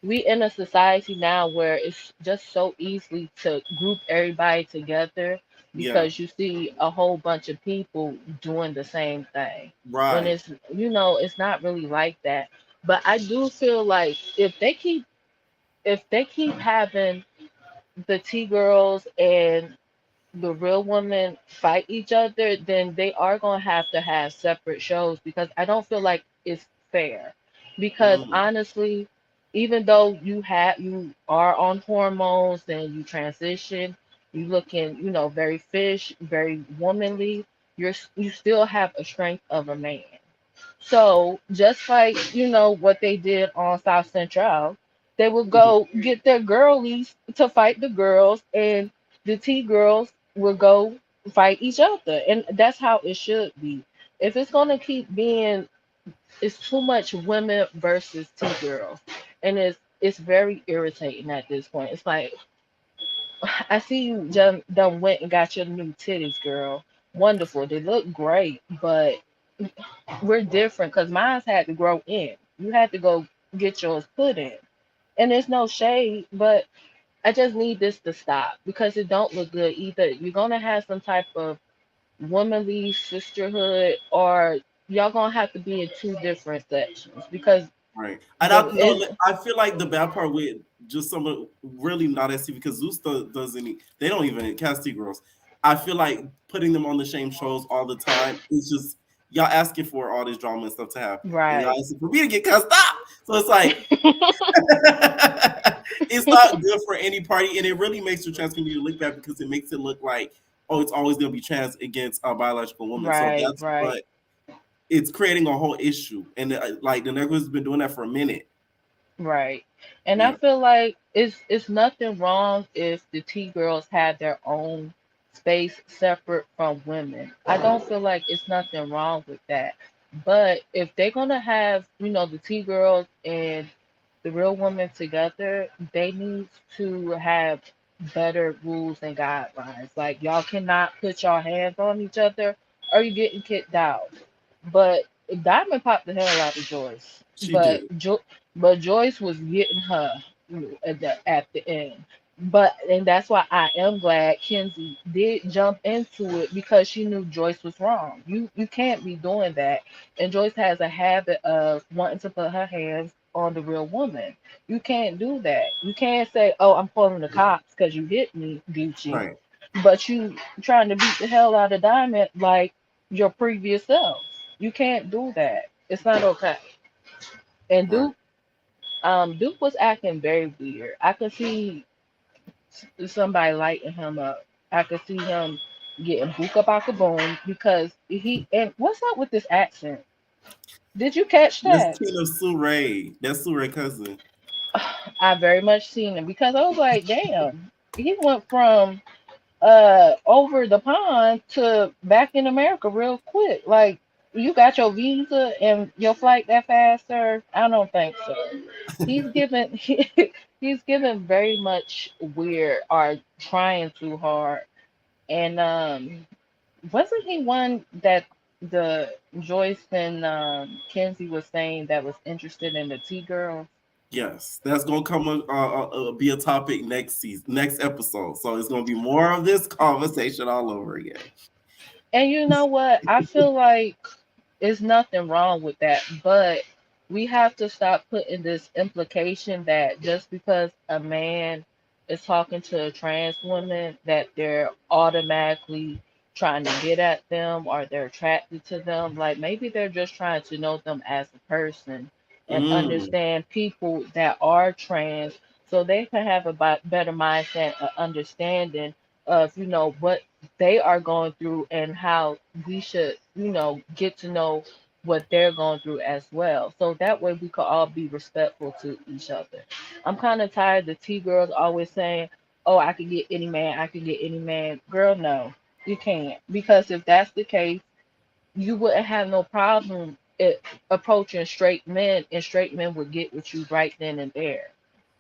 we in a society now where it's just so easily to group everybody together Yeah. because you see a whole bunch of people doing the same thing when Right. it's not really like that. But I do feel like if they keep having the T girls and the real women fight each other, then they are going to have separate shows because I don't feel like it's fair. Because Mm. honestly, even though you are on hormones and you transition, you looking, very fish, very womanly, you still have a strength of a man. So just like what they did on South Central, they would go get their girlies to fight the girls, and the T girls would go fight each other, and that's how it should be. If it's gonna keep being, it's too much women versus T girls, and it's very irritating at this point. It's like I see you done went and got your new titties, girl. Wonderful, they look great, but we're different because mine's had to grow in. You had to go get yours put in. And there's no shade, but I just need this to stop because it don't look good either. You're gonna have some type of womanly sisterhood or y'all gonna have to be in two different sections because Right. And the it I feel like the bad part with just some really not ST because Zeus doesn't they don't even cast T girls. I feel like putting them on the same shows all the time is just y'all asking for all this drama and stuff to happen. And y'all right. asking for me to get cussed out. So it's like it's not good for any party, and it really makes the trans community look bad because it makes it look like oh, it's always gonna be trans against a biological woman. So Right, that's right. what it's creating a whole issue, and like the Negroes has been doing that for a minute. Right. And I Yeah. feel like it's nothing wrong if the T girls have their own space separate from women. I don't feel like it's nothing wrong with that. But if they're gonna have, the T girls and the real women together, they need to have better rules and guidelines. Like y'all cannot put your hands on each other or you're getting kicked out. But Diamond popped the hell out of Joyce. She But did. but Joyce was getting her at the end. And that's why I am glad Kenzie did jump into it because she knew Joyce was wrong. You can't be doing that. And Joyce has a habit of wanting to put her hands on the real woman. You can't do that. You can't say, "Oh, I'm calling the cops because you hit me, Gucci," Right. but you trying to beat the hell out of Diamond like your previous self. You can't do that. It's not okay. And Right. Duke was acting very weird. I could see somebody lighting him up. I could see him getting book up out the boom because and what's up with this accent? Did you catch That's that? Tina Sue Ray. That's Sue Ray cousin. I very much seen him because I was like, damn, he went from over the pond to back in America real quick. Like you got your visa and your flight that fast, sir? I don't think so. He's given he's given very much weird or trying too hard. And wasn't he one that the Joyce and Kenzie was saying that was interested in the T girls? Yes, that's gonna come be a topic next season, next episode. So it's gonna be more of this conversation all over again. And you know what? I feel like there's nothing wrong with that, but we have to stop putting this implication that just because a man is talking to a trans woman that they're automatically trying to get at them or they're attracted to them. Like maybe they're just trying to know them as a person and Mm, understand people that are trans so they can have a better mindset, understanding of what they are going through and how we should, get to know what they're going through as well. So that way we could all be respectful to each other. I'm kind of tired of the T girls always saying, "Oh, I can get any man, I can get any man." Girl, no, you can't. Because if that's the case, you wouldn't have no problem approaching straight men, and straight men would get with you right then and there.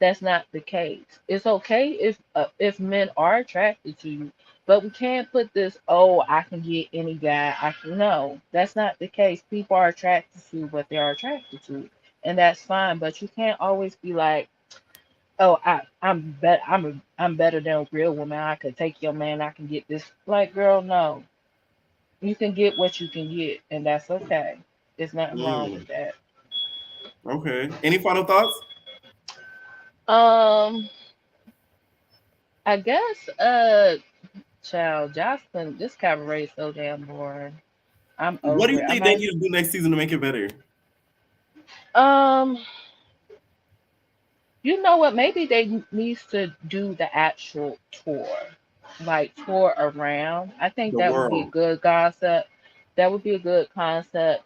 That's not the case. It's okay if men are attracted to you, but we can't put this. Oh, I can get any guy. I can no. That's not the case. People are attracted to what they are attracted to, and that's fine. But you can't always be like, oh, I'm better than a real woman. I could take your man. I can get this. Like, girl, no. You can get what you can get, and that's okay. There's nothing wrong mm. with that. Okay. Any final thoughts? Um, I guess, child, Jocelyn, this cabaret is so damn boring. I'm What do over you it. think they need to do next season to make it better? Um, you know what? Maybe they needs to do the actual tour, like tour around. I think The that would be a world. good concept. That would be a good concept.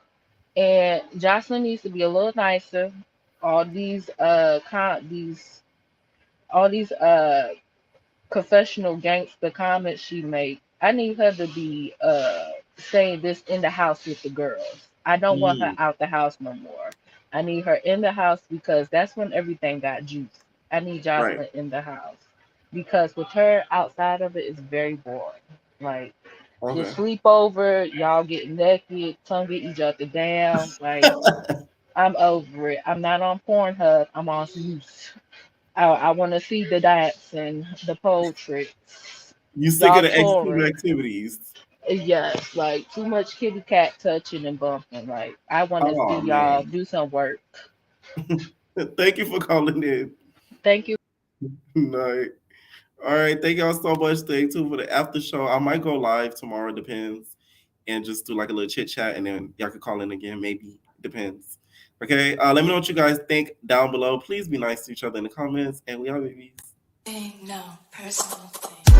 And Jocelyn needs to be a little nicer. All these all these confessional gangster comments she make. I need her to be saying this in the house with the girls. I don't want her Mm, out the house no more. I need her in the house because that's when everything got juicy. I need right. Jocelyn in the house because with her outside of it is very boring. Like the Okay. sleepover, y'all get naked, tongue get each other down. Like I'm over it. I'm not on Pornhub. I'm on Zeus. I want to see the dance and the poetry. You sick of Y'all the extreme touring. activities? Yes, like too much kitty cat touching and bumping. Like I want to see Oh y'all man. do some work. Thank you for calling in. Thank you. Night. All right. Thank y'all so much. Stay tuned for the after show. I might go live tomorrow, depends. And just do like a little chit chat and then y'all can call in again. Maybe. Depends. Okay. Let me know what you guys think down below. Please be nice to each other in the comments. And we are babies. No personal thing.